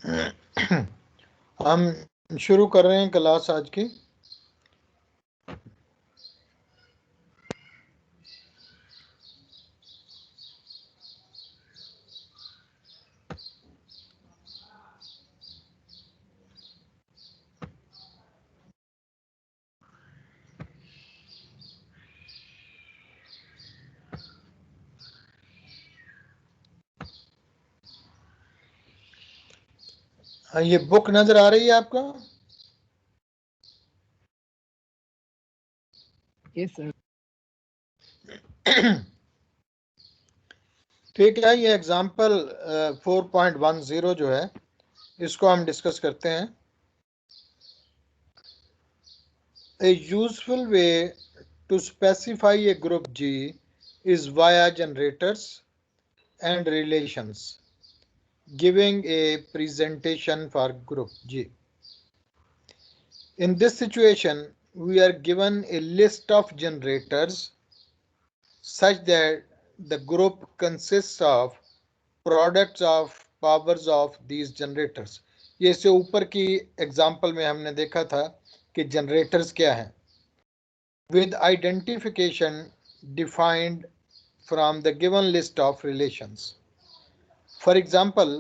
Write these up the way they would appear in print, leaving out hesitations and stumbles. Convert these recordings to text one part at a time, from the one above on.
हम शुरू कर रहे हैं क्लास आज की। ये बुक नजर आ रही है आपको? Yes sir. ठीक है, ये एग्जाम्पल 4.10 जो है इसको हम डिस्कस करते हैं। A useful way to specify a group G is via generators and relations giving a presentation for group G. In this situation, we are given a list of generators such that the group consists of products of powers of these generators. ये इससे ऊपर की example में हमने देखा था कि generators क्या हैं, with identification defined from the given list of relations. For example,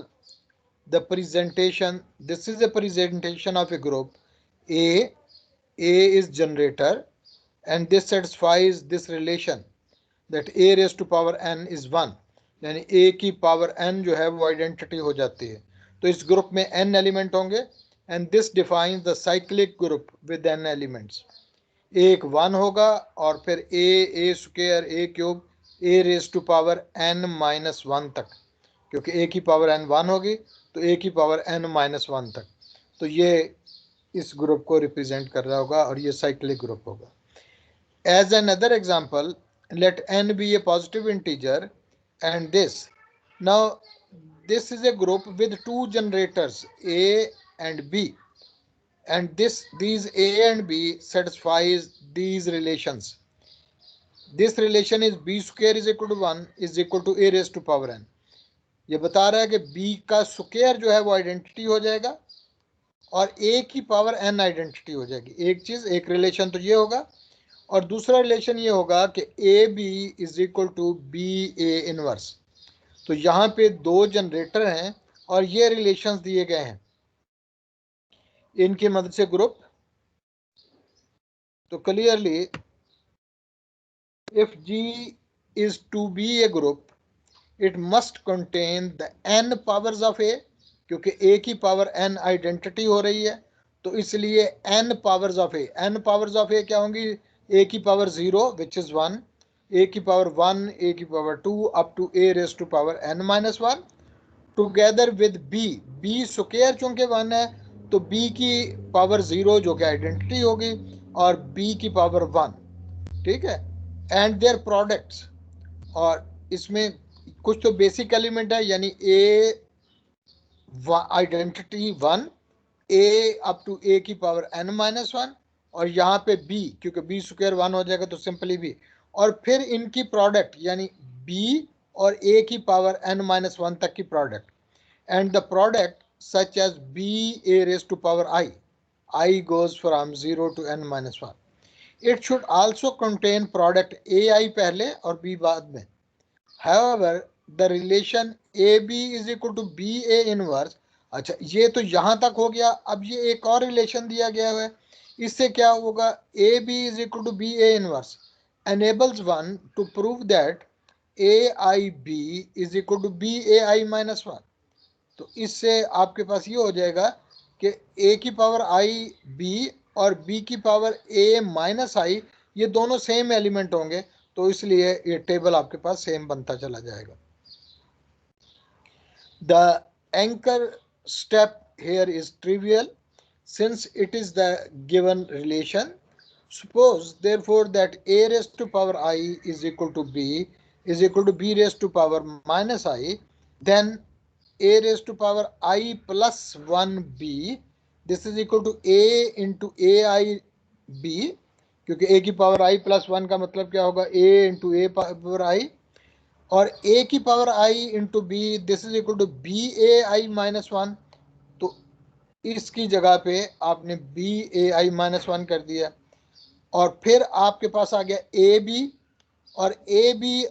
this is a presentation of a group A. A is generator and this satisfies this relation that A raised to power n is 1, यानी A की power n जो है वो identity हो जाती है। तो इस ग्रुप में n एलिमेंट होंगे and this defines the cyclic group with n elements. एक 1 होगा और फिर a square a cube a raise to power n minus 1 तक, क्योंकि a की पावर n 1 होगी तो a की पावर n माइनस 1 तक। तो ये इस ग्रुप को रिप्रेजेंट कर रहा होगा और ये साइक्लिक ग्रुप होगा। As another example, let n be a positive integer and this. Now this is a group with two generators A and B, and these A and B satisfies these relations. This relation is b square is equal to 1 is equal to a raised to power n. ये बता रहा है कि b का square जो है वो identity हो जाएगा और a की पावर n आइडेंटिटी हो जाएगी। एक चीज, एक रिलेशन तो ये होगा और दूसरा रिलेशन ये होगा कि A B is equal to B A inverse. तो यहाँ पे दो जनरेटर हैं और ये रिलेशंस दिए गए हैं, इनकी मदद से ग्रुप। तो clearly if G is to B a group it must contain the n powers of A, क्योंकि a की पावर n आइडेंटिटी हो रही है तो इसलिए n powers of A. n powers of A क्या होंगी? a की पावर 0 विच इज 1, a की पावर 1, a की power 2 up to a raise to power n minus 1 together with b square चूंकि 1 है तो b की पावर 0 जो कि आइडेंटिटी होगी और b की पावर 1, ठीक है, एंड देयर प्रोडक्ट्स। और इसमें कुछ तो बेसिक एलिमेंट है, यानी ए identity 1, A up to A की पावर n माइनस 1 और यहाँ पे b, क्योंकि b स्क्वायर 1 हो जाएगा तो सिंपली b, और फिर इनकी प्रोडक्ट यानी b और a की पावर n माइनस 1 तक की product, and the product such as b a raise to power I goes from 0 to n minus 1. It should also contain product ai पहले और b बाद में। However, the relation AB is equal to BA inverse। अच्छा, ये तो यहां तक हो गया। अब ये एक और रिलेशन दिया गया है, इससे क्या होगा? AB is equal to BA inverse enables one to prove that AIB is equal to BAI minus 1। तो इससे आपके पास ये हो जाएगा कि A की पावर I B और B की पावर A माइनस I ये दोनों सेम एलिमेंट होंगे, तो इसलिए ये टेबल आपके पास सेम बनता चला जाएगा। The anchor step here is trivial since it is the given relation. Suppose therefore that a raised to power I is equal to b raised to power minus I, then a raised to power I plus 1b, this is equal to a into ai b, क्योंकि a की power I plus 1 का मतलब क्या होगा? a into A power I, और a की power I into B, this is equal to B A I minus 1। तो इसकी जगह पे आपने बी ए आई -1 कर दिया, और फिर आपके पास आ गया ए बी, और ए बी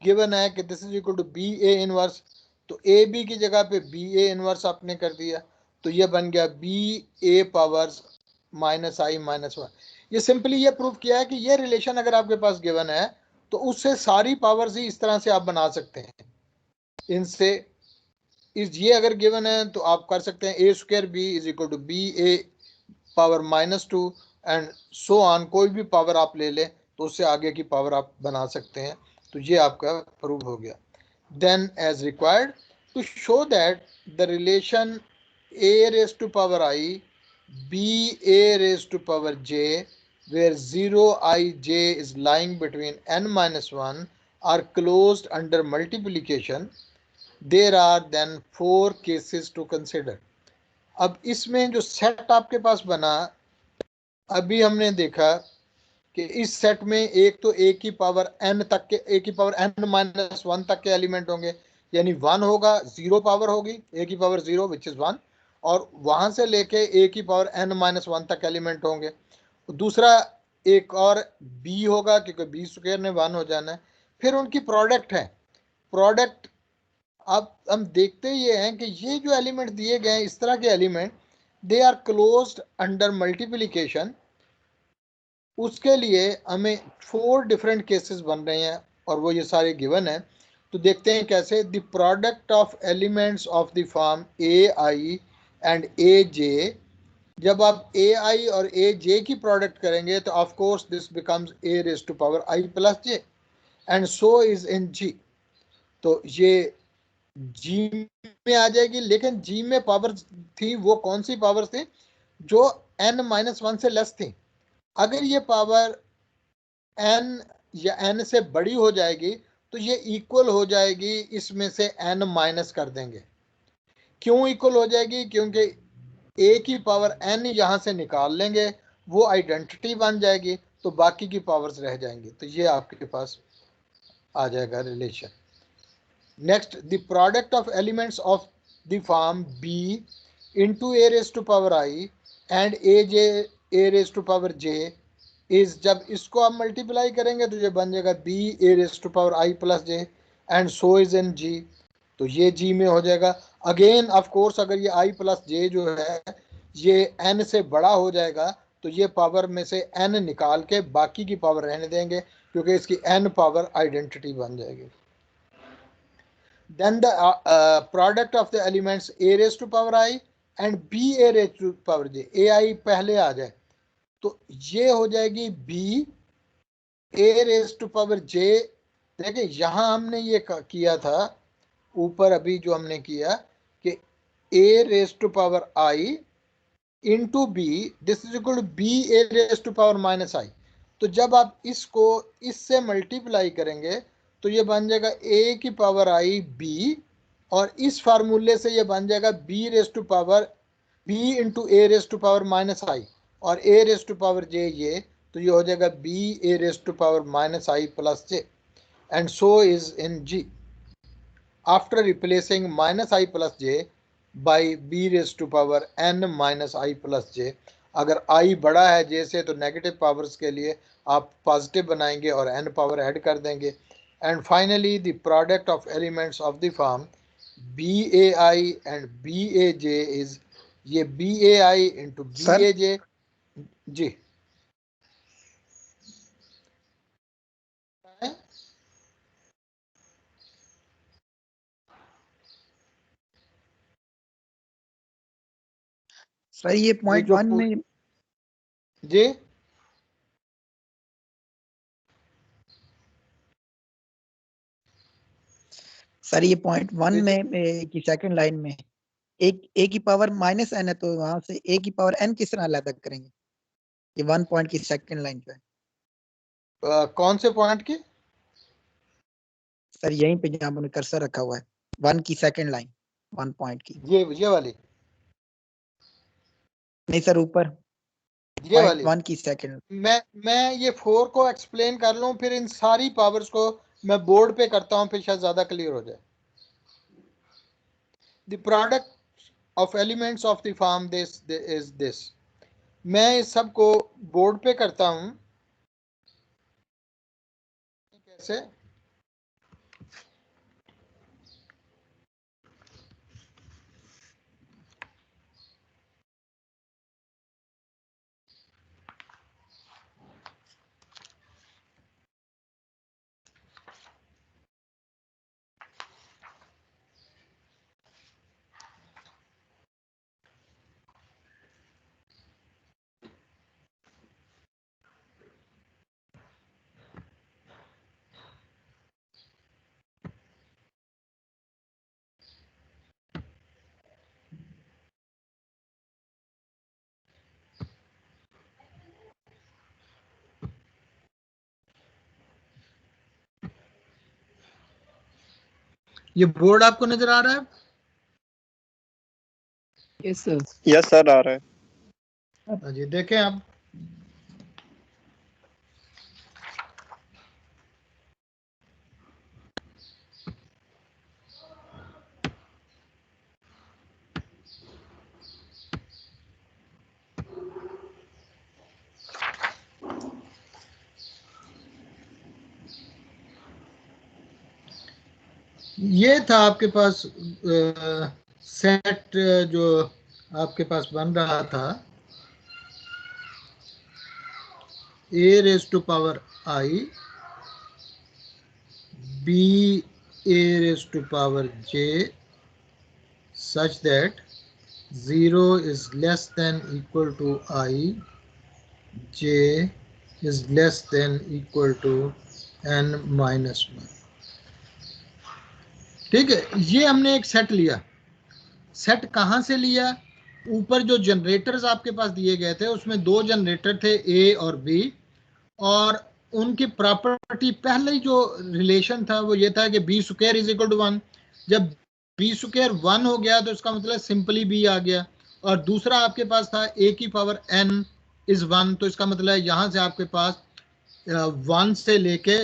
गिवन है कि this is equal to B A inverse, तो ए बी की जगह पे बी ए इनवर्स आपने कर दिया, तो ये बन गया बी ए पावर्स -i-1। ये सिंपली ये प्रूव किया है कि ये रिलेशन अगर आपके पास गिवन है तो उससे सारी पावर्स ही इस तरह से आप बना सकते हैं। इनसे इस ये अगर गिवन है तो आप कर सकते हैं a² b is equal to B A power -2 and so on, कोई भी पावर आप ले लें तो उससे आगे की पावर आप बना सकते हैं। तो ये आपका प्रूव हो गया। Then as required to show that the relation a raised to power i b a raised to power j where 0ij is lying between n-1 are closed under multiplication, there are then 4 cases to consider। अब इसमें जो set आपके पास बना, अभी हमने देखा कि इस सेट में एक तो ए की पावर एन तक के, ए की पावर n-1 तक के एलिमेंट होंगे, यानी 1 होगा, 0 पावर होगी, ए की पावर 0 विच इज 1, और वहां से लेके ए की पावर n-1 तक एलिमेंट होंगे। दूसरा एक और बी होगा क्योंकि b² ने 1 हो जाना है। फिर उनकी प्रोडक्ट है, प्रोडक्ट अब हम देखते ये हैं कि ये जो एलिमेंट दिए गए हैं, इस तरह के element, they are closed under multiplication. उसके लिए हमें 4 डिफरेंट केसेस बन रहे हैं और वो ये सारे गिवन हैं। तो देखते हैं कैसे। The product of elements of the form A I and A J, जब आप ए आई और ए जे की प्रोडक्ट करेंगे तो of course this becomes a raised to power i plus j and so is in G. तो ये जी में आ जाएगी, लेकिन जी में पावर थी वो कौन सी पावर थी, जो n-1 से लेस थी। अगर ये पावर n या n से बड़ी हो जाएगी तो ये इक्वल हो जाएगी, इसमें से n माइनस कर देंगे। क्यों इक्वल हो जाएगी, क्योंकि a की पावर n यहां से निकाल लेंगे, वो आइडेंटिटी बन जाएगी, तो बाकी की पावर्स रह जाएंगी। तो ये आपके पास आ जाएगा relation. Next, the product of elements of the form b into a raised to power i and a raised to power j is, जब इसको आप मल्टीप्लाई करेंगे तो ये बन जाएगा b a raised to power i plus j and so is in g। तो ये g में हो जाएगा। अगेन ऑफ कोर्स अगर ये i प्लस j जो है ये n से बड़ा हो जाएगा तो ये पावर में से n निकाल के बाकी की पावर रहने देंगे, क्योंकि इसकी n पावर आइडेंटिटी बन जाएगी। Then the product of the elements a raised to power i and b a raised to power j, ai पहले आ जाए तो ये हो जाएगी b a raised to power j। देखिए यहां हमने ये किया था ऊपर, अभी जो हमने किया कि a raised to power i into b, this is equal to b a raised to power minus i। तो जब आप इसको इससे मल्टीप्लाई करेंगे तो ये बन जाएगा a की पावर आई b, और इस फार्मूले से ये बन जाएगा b raise to power b into a raise to power minus I, और a raise to power j ये, तो ये हो जाएगा b a raise to power minus I plus j and so is in g। After replacing minus I plus j by b raise to power n minus I plus j, अगर i बड़ा है j से तो negative powers के लिए आप positive बनाएंगे और n पावर ऐड कर देंगे। And finally the product of elements of the form BAI and BAJ is ये BAI into BAJ। जी सर ये पॉइंट वन में, जी सर ये पॉइंट वन में की सेकंड लाइन में एक ए की पावर माइनस एन है, तो वहां से ए की पावर एन किस तरह अलग करेंगे? ये 1 पॉइंट की सेकंड लाइन पे कौन से पॉइंट की? सर यहीं पे जहां आपने कर्सर रखा हुआ है 1 की सेकंड लाइन, 1 पॉइंट की, ये वाली नहीं सर ऊपर ये वाली 1 की सेकंड। मैं ये 4 को एक्सप्लेन कर लूं, फिर इन सारी पावर्स को मैं बोर्ड पे करता हूं, फिर शायद ज्यादा क्लियर हो जाए। The product of elements of the form this is this. मैं इस सब को बोर्ड पे करता हूं कैसे, ये बोर्ड आपको नजर आ रहा है? Yes sir. यस सर आ रहा है। जी देखें आप, ये था आपके पास सेट जो आपके पास बन रहा था, a raised to power I, b a raised to power j, such that 0 is less than equal to I, j is less than equal to n minus 1. ठीक है, ये हमने एक सेट लिया। सेट कहां से लिया? ऊपर जो जनरेटर्स आपके पास दिए गए थे उसमें दो जनरेटर थे ए और बी, और उनकी प्रॉपर्टी पहले ही जो रिलेशन था वो ये था कि B square is equal to 1। जब बी स्क्वायर 1 हो गया तो इसका मतलब सिंपली बी आ गया। और दूसरा आपके पास था ए की पावर n इज 1, तो इसका मतलब यहां से आपके पास 1 से लेके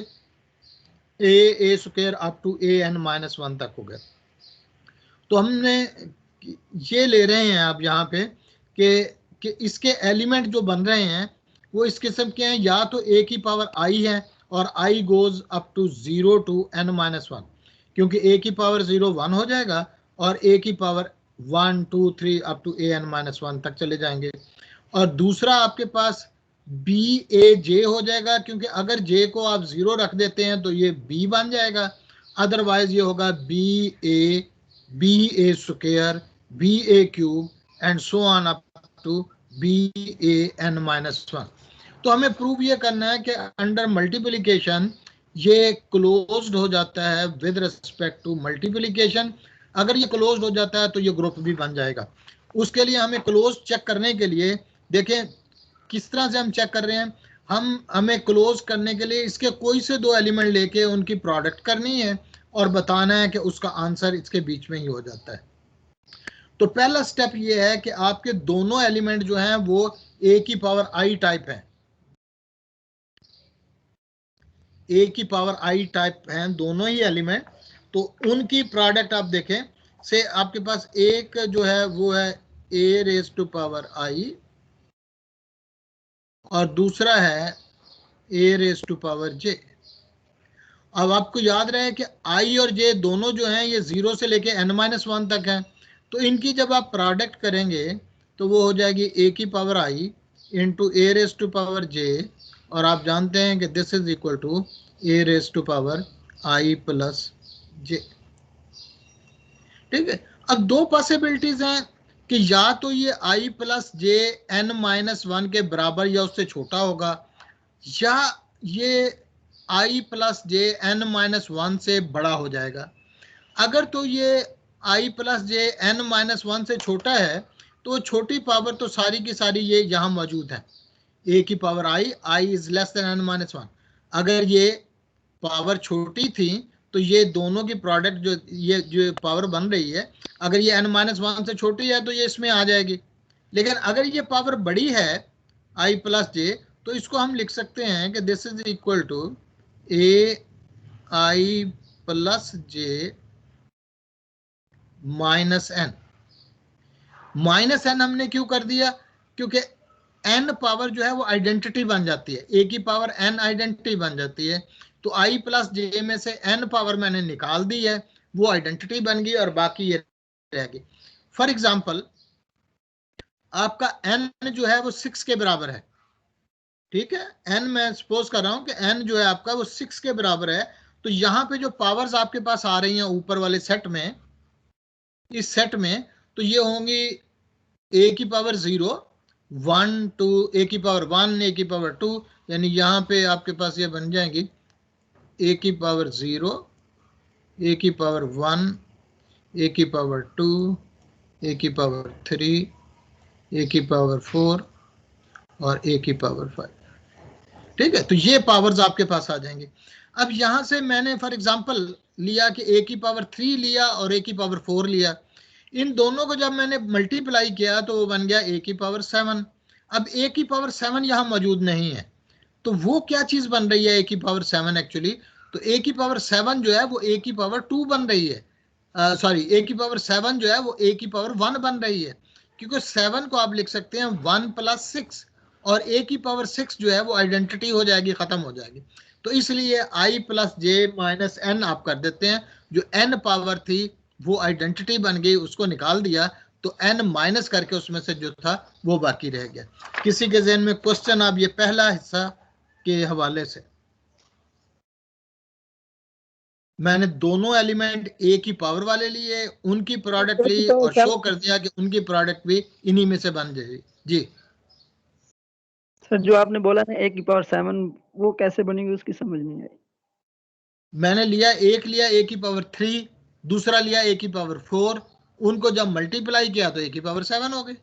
A square up to A N minus 1 तक हो गया। तो हमने ये ले रहे हैं आप यहाँ पे कि इसके एलिमेंट जो बन रहे हैं वो इस किस्म के हैं, या तो ए की पावर आई है और I goes up to 0 to n minus 1, क्योंकि ए की पावर 0 1 हो जाएगा और ए की power 1 2 3 up to A n minus 1 तक चले जाएंगे। और दूसरा आपके पास बी ए जे हो जाएगा, क्योंकि अगर जे को आप 0 रख देते हैं तो ये बी बन जाएगा, अदरवाइज ये होगा B A square, B A cube and so on up to B A N minus 1। तो हमें प्रूव ये करना है कि अंडर मल्टीप्लिकेशन ये क्लोज्ड हो जाता है विद रिस्पेक्ट टू मल्टीप्लिकेशन। अगर ये क्लोज्ड हो जाता है तो ये ग्रुप भी बन जाएगा। उसके लिए हमें क्लोज चेक करने के लिए देखें किस तरह से हम चेक कर रहे हैं। हमें क्लोज करने के लिए इसके कोई से दो एलिमेंट लेके उनकी प्रोडक्ट करनी है और बताना है कि उसका आंसर इसके बीच में ही हो जाता है। तो पहला स्टेप ये है कि आपके दोनों एलिमेंट जो हैं वो ए की पावर आई टाइप है, ए की पावर आई टाइप हैं दोनों ही एलिमेंट। तो उनकी प्रोडक्ट आप देखें, से आपके पास एक जो है वो है ए रेज टू पावर आई और दूसरा है ए रेज टू पावर जे। अब आपको याद रहे कि आई और जे दोनों जो हैं ये 0 से लेके n माइनस 1 तक हैं, तो इनकी जब आप प्रोडक्ट करेंगे तो वो हो जाएगी ए की power I into A raise to power J, और आप जानते हैं कि this is equal to A raise to power I plus J. ठीक है, अब दो पॉसिबिलिटीज हैं कि या तो ये आई प्लस जे n माइनस 1 के बराबर या उससे छोटा होगा, या ये आई प्लस जे एन माइनस 1 से बड़ा हो जाएगा। अगर तो ये आई प्लस जे एन माइनस 1 से छोटा है तो छोटी पावर तो सारी की सारी ये यहाँ मौजूद है, ए की power I is less than N minus 1। अगर ये पावर छोटी थी तो ये दोनों की प्रोडक्ट जो पावर बन रही है, अगर ये एन माइनस 1 से छोटी है तो ये इसमें आ जाएगी। लेकिन अगर ये पावर बड़ी है आई प्लस जे, तो इसको हम लिख सकते हैं कि this is equal to A I plus J minus N. Minus N हमने क्यों कर दिया, क्योंकि एन पावर जो है वो आइडेंटिटी बन जाती है, ए की पावर एन आइडेंटिटी बन जाती है। तो आई प्लस जे में से एन पावर मैंने निकाल दी है, वो आइडेंटिटी बन गई और बाकी ये रह गई। फॉर एग्जाम्पल आपका एन जो है वो 6 के बराबर है, ठीक है, एन मैं सपोज कर रहा हूं कि एन जो है आपका वो 6 के बराबर है। तो यहां पे जो पावर्स आपके पास आ रही हैं ऊपर वाले सेट में, इस सेट में, तो ये होंगी ए की पावर 0, 1 2, ए की पावर 1, ए की पावर 2, यानी यहां पे आपके पास ये बन जाएंगी ए की पावर 0, ए की पावर 1, ए की पावर 2, ए की पावर 3, ए की पावर 4 और ए की पावर 5। ठीक है, तो ये पावर्स आपके पास आ जाएंगे। अब यहां से मैंने फॉर एग्जांपल लिया कि ए की पावर 3 लिया और ए की पावर 4 लिया, इन दोनों को जब मैंने मल्टीप्लाई किया तो वो बन गया ए की पावर 7। अब ए की पावर 7 यहां मौजूद नहीं है, तो वो क्या चीज बन रही है ए की पावर 7 एक्चुअली, तो ए की पावर 7 जो है वो ए की पावर 2 बन रही है, सॉरी ए की पावर 7 जो है वो ए की पावर 1 बन रही है, क्योंकि 7 को आप लिख सकते हैं 1 + 6 और ए की पावर 6 जो है वो आइडेंटिटी हो जाएगी, खत्म हो जाएगी। तो इसलिए आई प्लस जे माइनस एन आप कर देते हैं, जो एन पावर थी वो आइडेंटिटी बन गई, उसको निकाल दिया, तो एन माइनस करके उसमें से जो था वो बाकी रह गया। किसी के ज़हन में क्वेश्चन आप ये पहला हिस्सा के हवाले से? मैंने दोनों एलिमेंट ए की पावर वाले लिए, उनकी प्रोडक्ट ली और शो कर दिया कि उनकी प्रोडक्ट भी इन्हीं में से बन जाएगी। जी सर, जो आपने बोला ना ए की पावर 7, वो कैसे बनेगी उसकी समझ नहीं आई। मैंने लिया, एक लिया ए की पावर 3, दूसरा लिया ए की पावर 4, उनको जब मल्टीप्लाई किया तो ए की पावर 7 हो गई।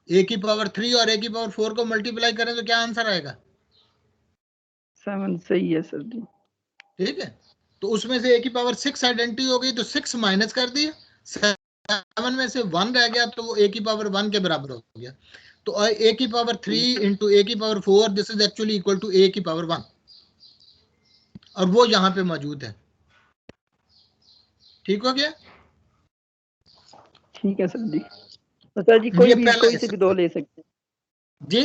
ए की पावर 3 और ए की पावर 4 को मल्टीप्लाई करें तो क्या आंसर आएगा? 7 सही है सर जी। ठीक है, तो उसमें से ए की पावर 6 आइडेंटिटी हो गई, तो 6 माइनस कर दिया, 7 में से 1 रह गया, तो वो ए की पावर 1 के बराबर हो गया। तो ए की पावर 3 इंटू ए की power 4, this is actually equal to A की पावर 1, और वो यहां पे मौजूद है। ठीक हो गया? ठीक है सर जी। तो सर जी कोई से भी 2 ले सकते हैं जी,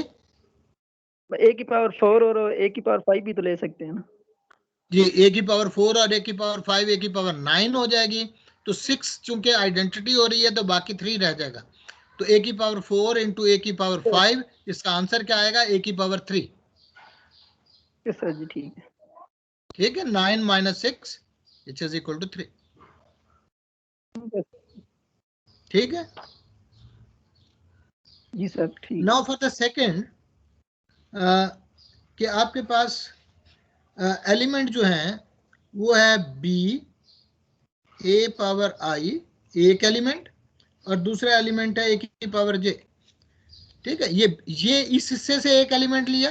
ए की पावर 4 और ए की पावर 5 भी तो ले सकते हैं ना जी। ए की पावर 4 और ए की पावर 5, ए की पावर 9 हो जाएगी। तो 6 चूंकि आइडेंटिटी हो रही है तो बाकी 3 रह जाएगा। तो ए की पावर 4 इंटू ए की पावर 5, इसका आंसर क्या आएगा? ए की पावर 3। सर जी ठीक है, ठीक है, 9 minus 6 it is equal to 3। ठीक है जी सर ठीक। नाउ फॉर द सेकंड, कि आपके पास एलिमेंट जो है वो है बी ए पावर आई, एक एलिमेंट, और दूसरा एलिमेंट है ए की पावर जे। ठीक है, ये इस हिस्से से एक एलिमेंट लिया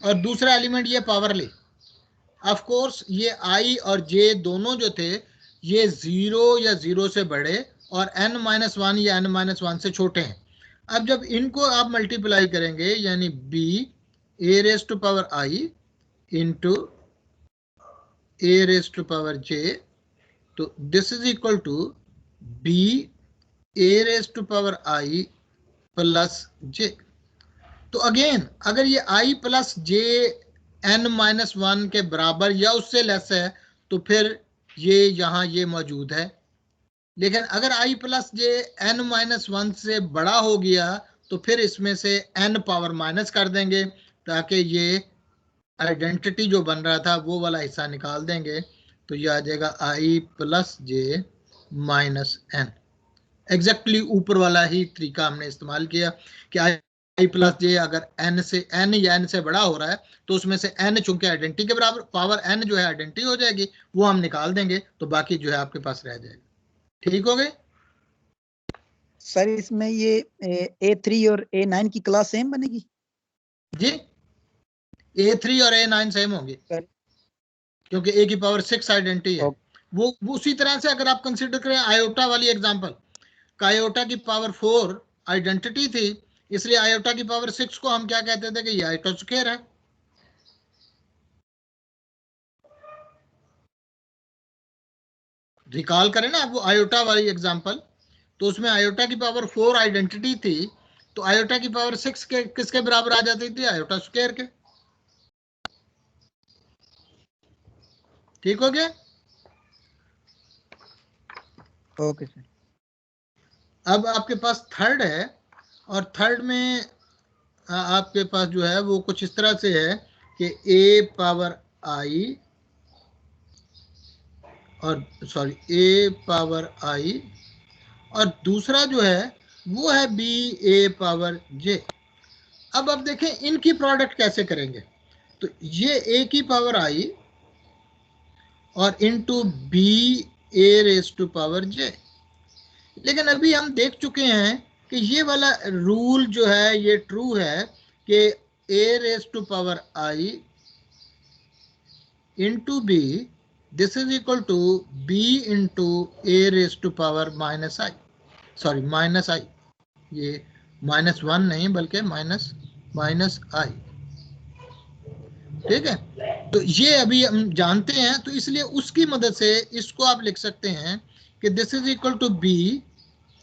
और दूसरा एलिमेंट ये पावर ली। ऑफ कोर्स ये आई और जे दोनों जो थे ये 0 या 0 से बड़े और n-1 या n-1 से छोटे हैं। अब जब इनको आप मल्टीप्लाई करेंगे, यानी b a raise to power i into a raise to power j, तो this is equal to b a raise to power i plus j। तो अगेन अगर ये i प्लस j n-1 के बराबर या उससे लेस है तो फिर ये यहां ये मौजूद है, लेकिन अगर i प्लस जे n-1 से बड़ा हो गया तो फिर इसमें से n पावर माइनस कर देंगे ताकि ये आइडेंटिटी जो बन रहा था वो वाला हिस्सा निकाल देंगे। तो ये आ जाएगा i plus J minus n। Exactly ऊपर वाला ही तरीका हमने इस्तेमाल किया कि i प्लस जे अगर n से n या n से बड़ा हो रहा है तो उसमें से n चूंकि आइडेंटिटी के बराबर, पावर n जो है आइडेंटिटी हो जाएगी, वो हम निकाल देंगे, तो बाकी जो है आपके पास रह जाएगा। ठीक हो गए सर? इसमें ये A3 और A9 की क्लास सेम बनेगी? जी, A3 और A9 सेम होंगे क्योंकि A की पावर 6 आइडेंटिटी है। वो उसी तरह से अगर आप कंसीडर करें आयोटा वाली एग्जांपल, आयोटा की पावर 4 आइडेंटिटी थी, इसलिए आयोटा की पावर 6 को हम क्या कहते थे कि ये आयोटा स्क्वायर है। रिकॉल करें ना वो आयोटा वाली एग्जांपल, तो उसमें आयोटा की पावर 4 आइडेंटिटी थी, तो आयोटा की पावर 6 के किसके बराबर आ जाती थी? आयोटा स्क्वायर के। ठीक हो गया? Okay sir. अब आपके पास थर्ड है, और थर्ड में आपके पास जो है वो कुछ इस तरह से है कि a पावर i, और सॉरी a पावर i, और दूसरा जो है वो है b a पावर j। अब देखें इनकी प्रोडक्ट कैसे करेंगे। तो ये a की पावर i और into b a raise to power j। लेकिन अभी हम देख चुके हैं कि ये वाला रूल जो है ये ट्रू है कि a raise to power i into b, this is equal to b into a raise to power minus i, sorry minus i, ये -1 नहीं बल्कि माइनस i। ठीक है, तो ये अभी हम जानते हैं, तो इसलिए उसकी मदद से इसको आप लिख सकते हैं कि this is equal to b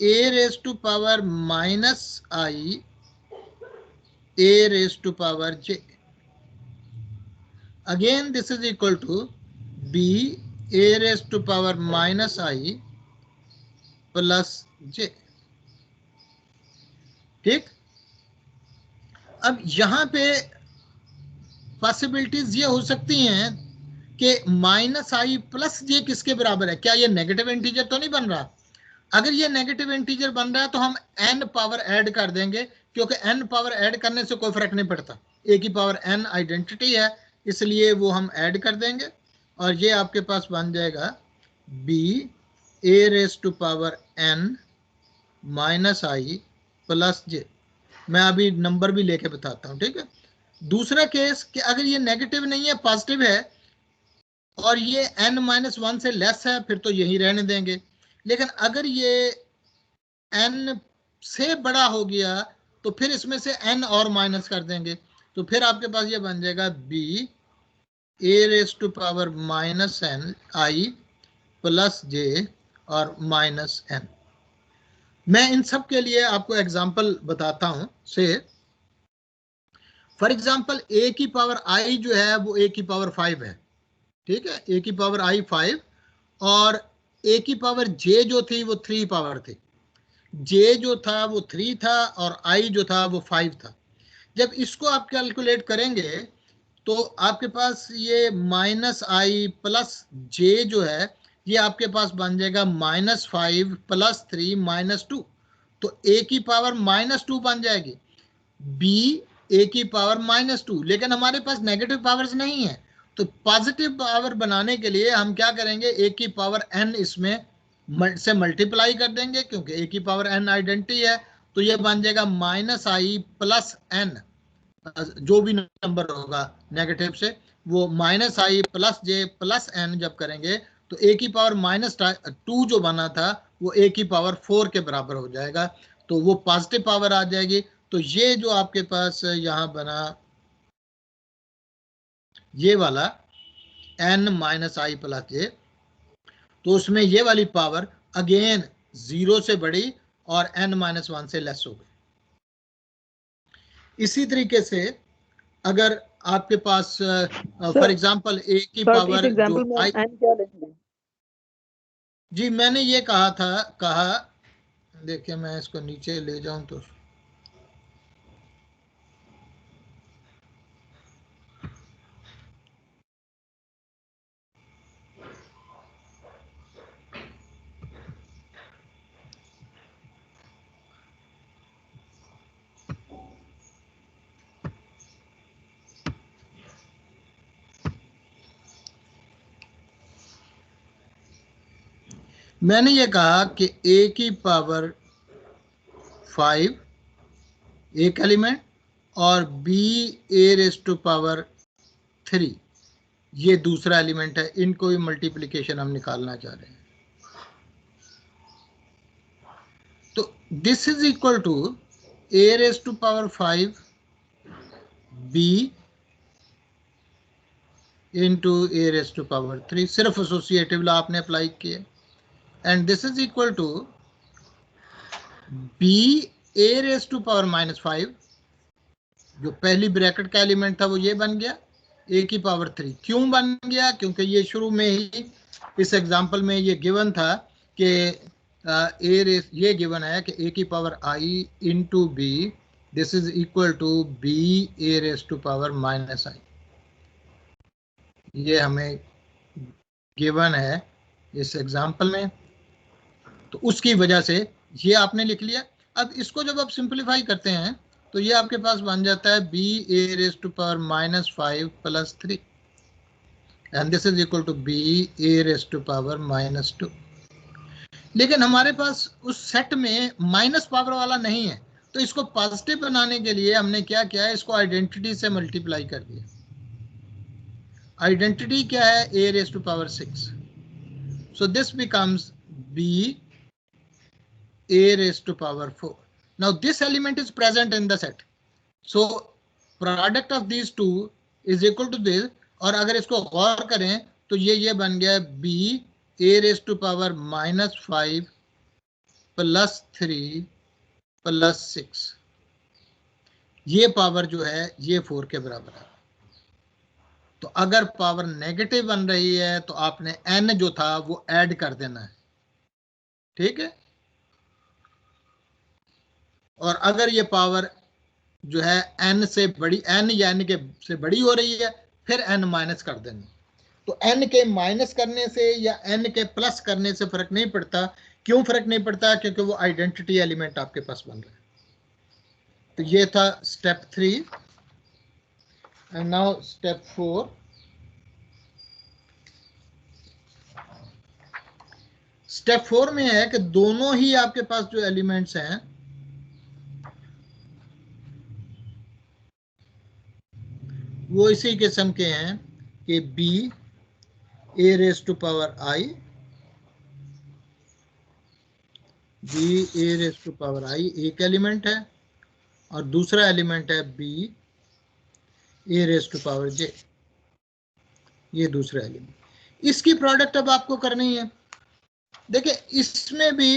a raise to power minus i a raise to power j। Again this is equal to b a raise to power minus i plus j। ठीक, अब यहां पे पॉसिबिलिटीज ये हो सकती हैं कि minus I plus जे किसके बराबर है? क्या ये नेगेटिव इंटीजर तो नहीं बन रहा? अगर ये नेगेटिव इंटीजर बन रहा है तो हम n पावर ऐड कर देंगे, क्योंकि n पावर ऐड करने से कोई फर्क नहीं पड़ता, a की पावर n आइडेंटिटी है, इसलिए वो हम ऐड कर देंगे, और ये आपके पास बन जाएगा b a raise to power n minus I plus J. मैं अभी नंबर भी लेके बताता हूँ। ठीक है, दूसरा केस कि अगर ये नेगेटिव नहीं है पॉजिटिव है और ये n-1 से लेस है, फिर तो यही रहने देंगे। लेकिन अगर ये n से बड़ा हो गया तो फिर इसमें से n और माइनस कर देंगे, तो फिर आपके पास ये बन जाएगा b a raise to power minus n i plus j और माइनस n। मैं इन सब के लिए आपको एग्जांपल बताता हूं से। फॉर एग्जांपल a की पावर i जो है वो a की पावर 5 है। ठीक है, a की पावर i 5, और a की पावर j जो थी वो 3 पावर थी। j जो था वो 3 था और i जो था वो 5 था। जब इसको आप कैलकुलेट करेंगे तो आपके पास ये माइनस आई प्लस जे जो है ये आपके पास बन जाएगा -5 प्लस 3 -2, तो a की पावर -2 बन जाएगी, b a की पावर -2। लेकिन हमारे पास नेगेटिव पावर्स नहीं है, तो पॉजिटिव पावर बनाने के लिए हम क्या करेंगे, a की पावर n इसमें से मल्टीप्लाई कर देंगे, क्योंकि a की पावर n आइडेंटिटी है, तो ये बन जाएगा -i प्लस n, जो भी नंबर होगा नेगेटिव से वो -i plus j plus n जब करेंगे तो a की पावर -2 जो बना था वो a की पावर 4 के बराबर हो जाएगा, तो वो पॉजिटिव पावर आ जाएगी। तो ये जो आपके पास यहाँ बना ये वाला n minus I plus j, तो उसमें ये वाली पावर अगेन 0 से बड़ी और n-1 से लेस हो गई। इसी तरीके से अगर आपके पास फॉर एग्जांपल a की पावर इस एग्जांपल जो में i, n क्या लेंगे? जी मैंने ये कहा देखिए मैं इसको नीचे ले जाऊं तो मैंने ये कहा कि a की पावर 5 एक एलिमेंट और b a raise to power 3 ये दूसरा एलिमेंट है, इनको भी मल्टीप्लिकेशन हम निकालना चाह रहे हैं। तो this is equal to a raise to power 5 b into a raise to power 3, सिर्फ एसोसिएटिव लॉ आपने अप्लाई किया। And this is equal to b a raise to power -5, जो पहली ब्रैकेट का एलिमेंट था वो ये बन गया a की पावर 3। क्यों बन गया? क्योंकि ये शुरू में ही इस एग्जांपल में ये गिवन था कि ये गिवन है कि a की power i into b, this is equal to b a raise to power -i। ये हमें गिवन है इस एग्जांपल में, तो उसकी वजह से ये आपने लिख लिया। अब इसको जब आप सिंपलीफाई करते हैं तो ये आपके पास बन जाता है b a raise to power -5 plus 3 and this is equal to b a raise to power -2। लेकिन हमारे पास उस सेट में माइनस पावर वाला नहीं है, तो इसको पॉजिटिव बनाने के लिए हमने क्या किया है, इसको आइडेंटिटी से मल्टीप्लाई कर दिया। आइडेंटिटी क्या है? a raise to power 6, so this becomes b a raised to power 4. Now this element is present in the set, so product of these two is equal to this। और अगर इसको गौर करें तो ये बन गया b a raised to power -5 plus 3 plus 6। ये power जो है ये 4 के बराबर है। तो अगर पावर नेगेटिव बन रही है तो आपने n जो था वो ऐड कर देना है, ठीक है। और अगर ये पावर जो है n से बड़ी, n या n के से बड़ी हो रही है, फिर n माइनस कर देना। तो n के माइनस करने से या n के प्लस करने से फर्क नहीं पड़ता। क्यों फर्क नहीं पड़ता? क्योंकि वो आइडेंटिटी एलिमेंट आपके पास बन रहा है। तो ये था step 3 and now step 4। Step 4 में है कि दोनों ही आपके पास जो एलिमेंट्स हैं वो इसी किस्म के हैं कि b a raise to power i, b a raise to power i एक एलिमेंट है, और दूसरा एलिमेंट है b a raise to power j, ये दूसरा एलिमेंट। इसकी प्रोडक्ट अब आपको करनी है। देखिए इसमें भी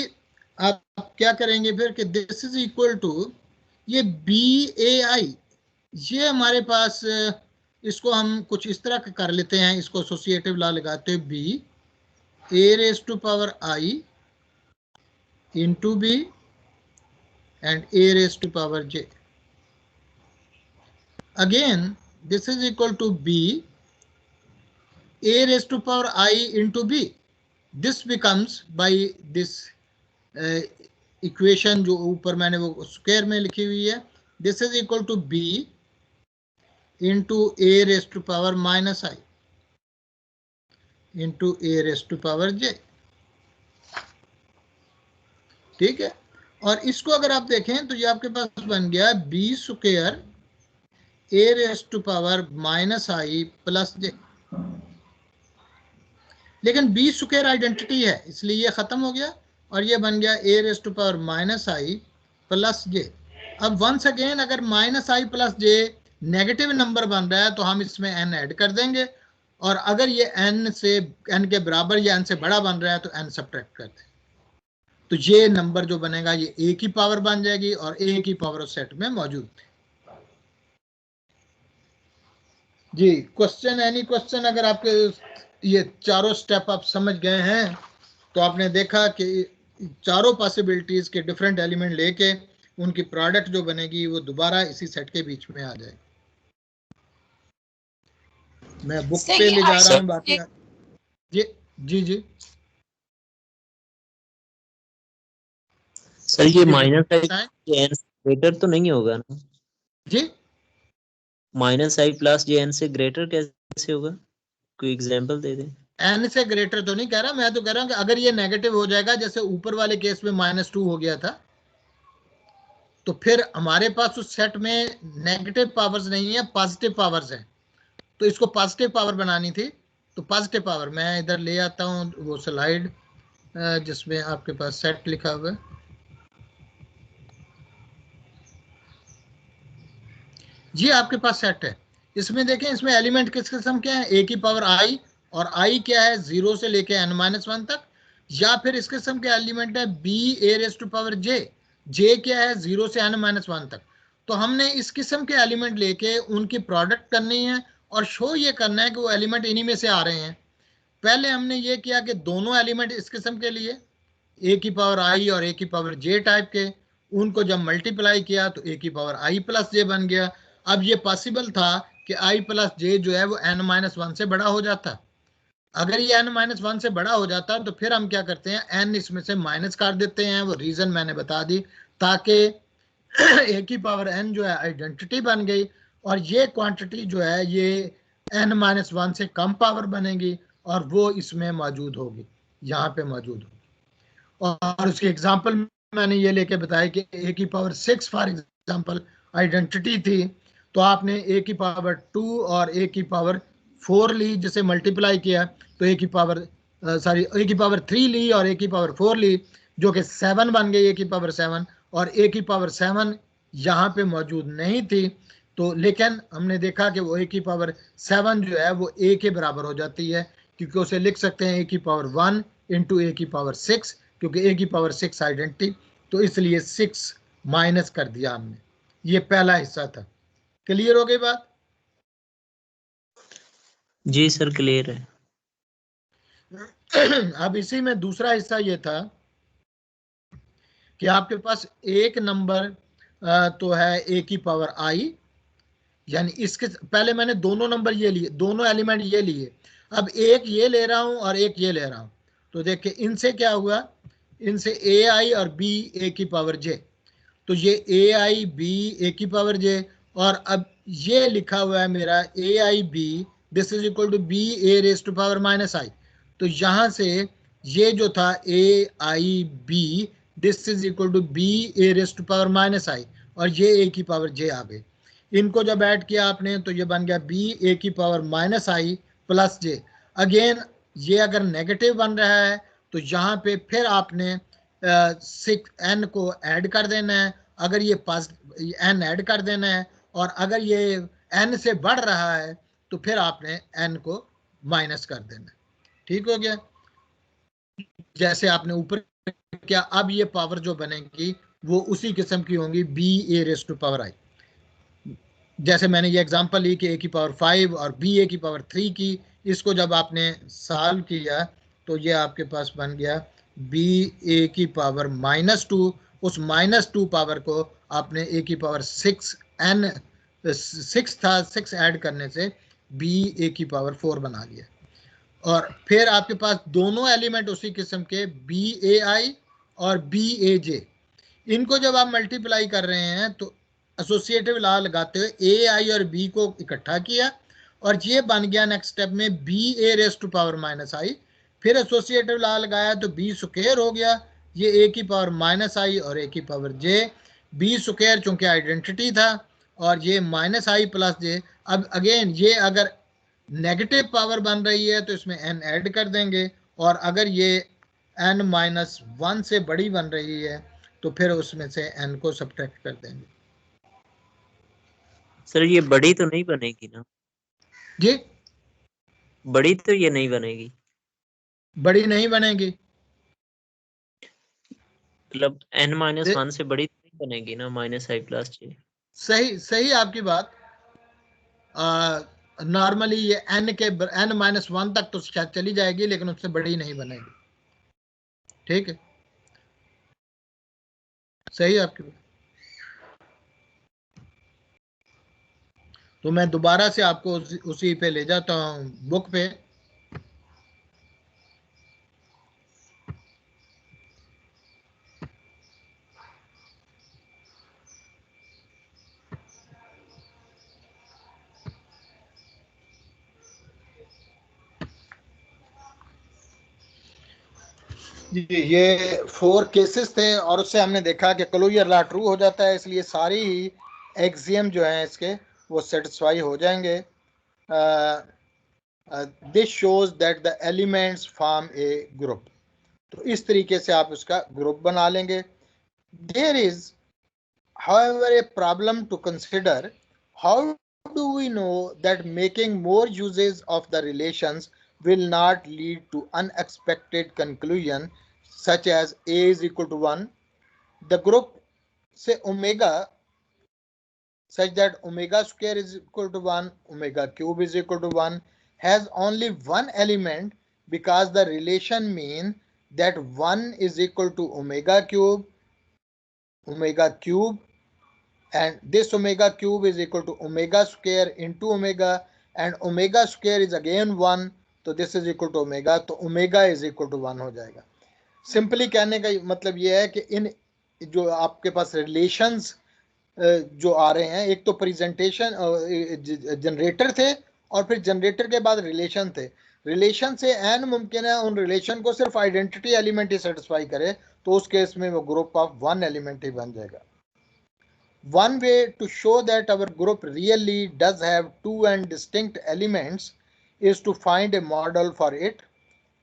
आप क्या करेंगे फिर कि दिस इज इक्वल टू ये b a i, ये हमारे पास, इसको हम कुछ इस तरह कर लेते हैं, इसको एसोसिएटिव लॉ लगाते हैं, b a raise to power i into b and a raise to power j। Again this is equal to b a raise to power i into b। This becomes by this equation जो ऊपर मैंने वो square में लिखी हुई है, this is equal to b into a raise to power -i into a raise to power j, ठीक है। और इसको अगर आप देखें तो ये आपके पास बन गया b square a raise to power -i plus j। लेकिन b स्क्वायर आइडेंटिटी है इसलिए ये खत्म हो गया और ये बन गया a raise to power -i plus j। अब वंस अगेन अगर -i plus j negative number बन रहा है तो हम इसमें n ऐड कर देंगे, और अगर ये n के बराबर या n से बड़ा बन रहा है तो n सब्ट्रैक्ट कर दें। तो ये नंबर जो बनेगा ये a की पावर बन जाएगी और a की पावर उस सेट में मौजूद थी। जी क्वेश्चन, एनी क्वेश्चन? अगर आपके ये चारों स्टेप आप समझ गए हैं तो आपने देखा कि चारों पॉसिबिलिटीज के डिफरेंट एलिमेंट लेके उनकी प्रोडक्ट जो बनेगी वो दोबारा इसी सेट के बीच में आ जाएगी। मैं बुक पे ले जा रहा हूँ बाकी। जी जी जी सर ये -i ग्रेटर तो नहीं होगा ना जी? -i प्लस j n से ग्रेटर कैसे होगा? कोई एग्जांपल दे दें। n से ग्रेटर तो नहीं कह रहा, मैं तो कह रहा हूँ कि अगर ये नेगेटिव हो जाएगा, जैसे ऊपर वाले केस में -2 हो गया था, तो फिर हमारे पास उस सेट में नेगेटिव पावर्स नहीं है, पॉजिटिव पावर्स हैं। तो इसको पॉजिटिव पावर बनानी थी, तो पॉजिटिव पावर मैं इधर ले आता हूँ वो स्लाइड जिसमें आपके पास सेट लिखा हुआ है। ये आपके पास सेट है। इसमें देखें, इसमें एलिमेंट किस किस्म के हैं? a की पावर i, और i क्या है? 0 से लेके n-1 तक। या फिर इस किस्म के एलिमेंट है B A raise to power J, J क्या है 0 से n-1 तक। तो हमने इस किस्म के एलिमेंट लेके उनकी प्रोडक्ट करनी है और शो ये करना है कि वो एलिमेंट इन्हीं में से आ रहे हैं। पहले हमने ये किया कि दोनों एलिमेंट इस किस्म के लिए ए की पावर आई और ए की पावर जे टाइप के, उनको जब मल्टीप्लाई किया तो ए की पावर आई प्लस जे बन गया। अब ये पॉसिबल था कि आई प्लस जे जो है वो n-1 से बड़ा हो जाता। अगर ये n-1 से बड़ा हो जाता तो फिर हम क्या करते हैं, n इसमें से माइनस कर देते हैं, वो रीजन मैंने बता दी, ताकि ए की पावर n जो है आइडेंटिटी बन गई और ये क्वांटिटी जो है ये n-1 से कम पावर बनेगी और वो इसमें मौजूद होगी, यहाँ पे मौजूद होगी। और उसकी एग्जांपल मैंने ये लेके बताया कि ए की पावर 6 फॉर एग्जांपल आइडेंटिटी थी, तो आपने ए की पावर 2 और ए की पावर 4 ली, जिसे मल्टीप्लाई किया तो ए की पावर ए की पावर 3 ली और ए की पावर 4 ली, जो कि 7 बन गई ए की पावर 7, और ए की पावर 7 यहाँ पे मौजूद नहीं थी। तो लेकिन हमने देखा कि वो ए की पावर 7 जो है वो ए के बराबर हो जाती है, क्योंकि उसे लिख सकते हैं ए की पावर 1 इंटू ए की पावर 6, क्योंकि ए की पावर 6 आइडेंटिटी, तो इसलिए 6 माइनस कर दिया हमने। ये पहला हिस्सा था। क्लियर हो गई बात? जी सर क्लियर है। अब इसी में दूसरा हिस्सा ये था कि आपके पास एक नंबर तो है ए की पावर आई, यानी इसके पहले मैंने दोनों नंबर ये लिए, दोनों एलिमेंट ये लिए, अब एक ये ले रहा हूं और एक ये ले रहा हूं। तो देखिए इनसे क्या हुआ, इनसे ए आई और बी ए की पावर जे, तो ये ए आई बी ए की पावर जे, और अब ये लिखा हुआ है मेरा A I B, this is equal to B A raise to power minus I. तो यहाँ से ये जो था A I B, this is equal to B A raise to power minus I, और ये ए की पावर जे आ गई। इनको जब ऐड किया आपने तो ये बन गया बी ए की power minus I plus J. Again ये अगर नेगेटिव बन रहा है तो यहाँ पे फिर आपने 6n को ऐड कर देना है, अगर ये n ऐड कर देना है, और अगर ये n से बढ़ रहा है तो फिर आपने n को माइनस कर देना है। ठीक हो गया? जैसे आपने ऊपर किया, अब ये पावर जो बनेगी वो उसी किस्म की होंगी B A raise to power I. जैसे मैंने ये एग्जांपल ली कि ए की पावर 5 और बी ए की पावर 3 की, इसको जब आपने सॉल्व किया तो ये आपके पास बन गया बी ए की पावर -2, उस -2 पावर को आपने ए की पावर 6 था, 6 ऐड करने से बी ए की पावर 4 बना लिया। और फिर आपके पास दोनों एलिमेंट उसी किस्म के बी ए आई और बी ए जे, इनको जब आप मल्टीप्लाई कर रहे हैं तो एसोसिएटिव लॉ लगाते हुए ए आई और बी को इकट्ठा किया और ये बन गया नेक्स्ट स्टेप में B A raise to power minus I. फिर एसोसिएटिव लॉ लगाया तो बी स्क्वायर हो गया, ये ए की पावर माइनस आई और ए की पावर जे, बी स्क्वायर चूंकि आइडेंटिटी था, और ये माइनस आई प्लस जे। अब अगेन ये अगर नेगेटिव पावर बन रही है तो इसमें n ऐड कर देंगे, और अगर ये n-1 से बड़ी बन रही है तो फिर उसमें से n को सब्ट्रैक्ट कर देंगे। सर ये बड़ी तो नहीं बनेगी ना? जी, बड़ी तो ये नहीं बनेगी। बड़ी नहीं बनेगी मतलब n-1 से बड़ी तो नहीं बनेगी ना, -i प्लस जे। सही सही आपकी बात। नॉर्मली ये n के n-1 तक तो शायद चली जाएगी, लेकिन उससे बड़ी नहीं बनेगी। ठीक है, सही आपकी बात। तो मैं दोबारा से आपको उसी पे ले जाता हूँ, बुक पे। ये 4 केसेस थे और उससे हमने देखा कि क्लोजर लॉ ट्रू हो जाता है, इसलिए सारी ही एक्सियम जो हैं इसके वो सेटिस्फाई हो जाएंगे। This shows that the elements form a group. तो इस तरीके से आप उसका ग्रुप बना लेंगे। There is however a problem to consider, how do we know that making more uses of the relations will not lead to unexpected conclusion such as A is equal to 1, the group say omega such that omega square is equal to 1, omega cube is equal to 1 has only one element, because the relation mean that 1 is equal to omega cube, and this omega cube is equal to omega square into omega, and omega square is again 1, तो this is equal to omega, तो omega is equal to 1 हो जाएगा. Simply कहने का मतलब ये है कि इन जो आपके पास रिलेशंस जो आ रहे हैं, एक तो प्रेजेंटेशन जनरेटर थे और फिर जनरेटर के बाद रिलेशन थे. रिलेशन से एन मुमकिन है उन रिलेशन को सिर्फ आइडेंटिटी एलिमेंट ही सेटिस्फाई करे, तो उस केस में वो ग्रुप ऑफ वन एलिमेंट ही बन जाएगा. One way to show that our group really does have two and distinct elements is to find a model for it.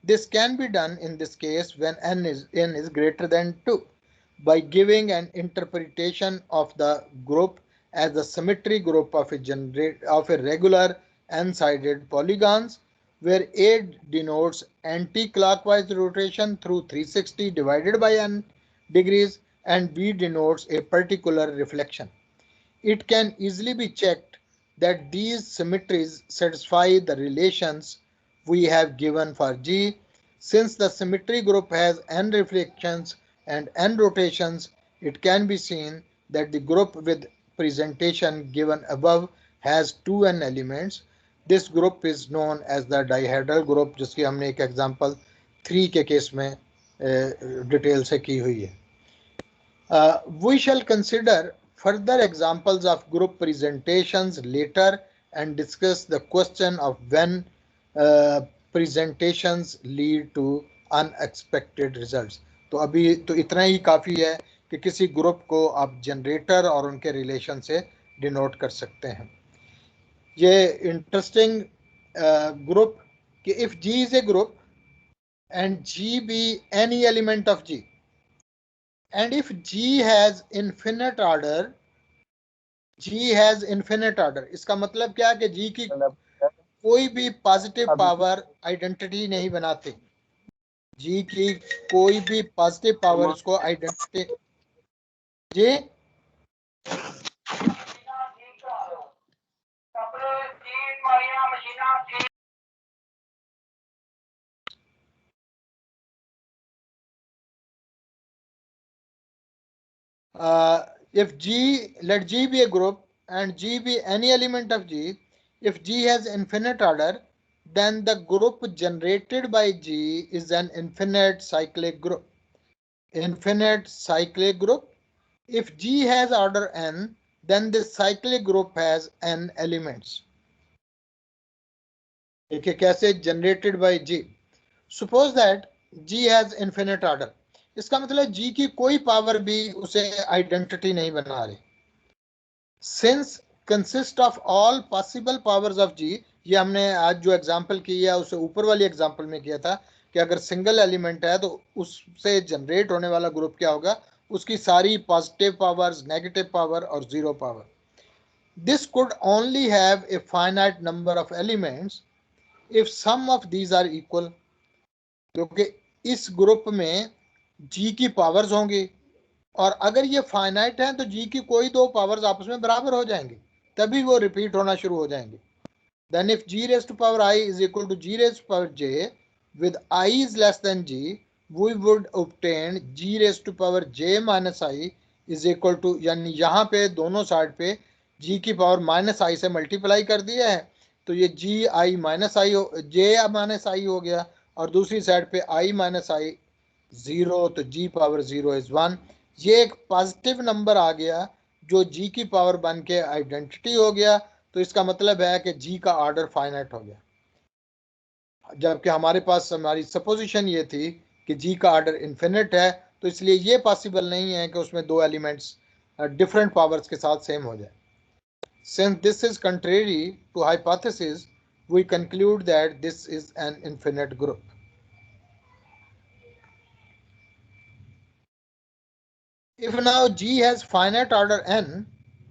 This can be done in this case when n is greater than 2 by giving an interpretation of the group as the symmetry group of a regular n-sided polygons, where A denotes anti-clockwise rotation through 360 divided by n degrees and B denotes a particular reflection. It can easily be checked that these symmetries satisfy the relations we have given for G. Since the symmetry group has n reflections and n rotations, it can be seen that the group with presentation given above has 2n elements. This group is known as the dihedral group, जिसकी हमने एक example 3 के case में detail से की हुई है. We shall consider further examples of group presentations later and discuss the question of when presentations lead to unexpected results. तो अभी तो इतना ही काफ़ी है कि किसी ग्रुप को आप जनरेटर और उनके रिलेशन से डिनोट कर सकते हैं. ये इंटरेस्टिंग ग्रुप कि if G is a group and G be any element of G, and if G has infinite order, इसका मतलब क्या है कि G की कोई भी पॉजिटिव पावर आइडेंटिटी नहीं बनाती. G की कोई भी पॉजिटिव पावर उसको identity G if G, let G be a group and G be any element of G, if G has infinite order, then the group generated by G is an infinite cyclic group. If G has order n, then the cyclic group has n elements. देखिए कैसे generated by G. Suppose that G has infinite order. इसका मतलब G की कोई power भी उसे identity नहीं बना रही. Since consist of all possible powers of G, ये हमने आज जो एग्जांपल किया उसे ऊपर वाली एग्जांपल में किया था कि अगर सिंगल एलिमेंट है तो उससे जनरेट होने वाला ग्रुप क्या होगा, उसकी सारी पॉजिटिव पावर्स, नेगेटिव पावर और zero power. This could only have a finite number of elements if some of these are equal. क्योंकि इस ग्रुप में G की पावर्स होंगी और अगर ये फाइनाइट है तो G की कोई दो पावर्स आपस में बराबर हो जाएंगी, तभी वो रिपीट होना शुरू हो जाएंगे. Then if G raised to power I is equal to G raised to power J with I is less than G, we would obtain G raised to power J minus I is equal to, यानी यहाँ पे दोनों side पे G की power minus I से multiply कर दिया है तो ये G I minus I J minus I हो गया और दूसरी साइड पे I माइनस I 0, तो G पावर 0 इज 1. ये एक पॉजिटिव नंबर आ गया जो G की पावर बन के आइडेंटिटी हो गया, तो इसका मतलब है कि G का ऑर्डर फाइनाइट हो गया. जबकि हमारे पास हमारी सपोजिशन ये थी कि G का ऑर्डर इन्फिनिट है, तो इसलिए ये पॉसिबल नहीं है कि उसमें दो एलिमेंट्स डिफरेंट पावर्स के साथ सेम हो जाए. Since this is contrary to hypothesis, we conclude that this is an infinite group. If now G has finite order n,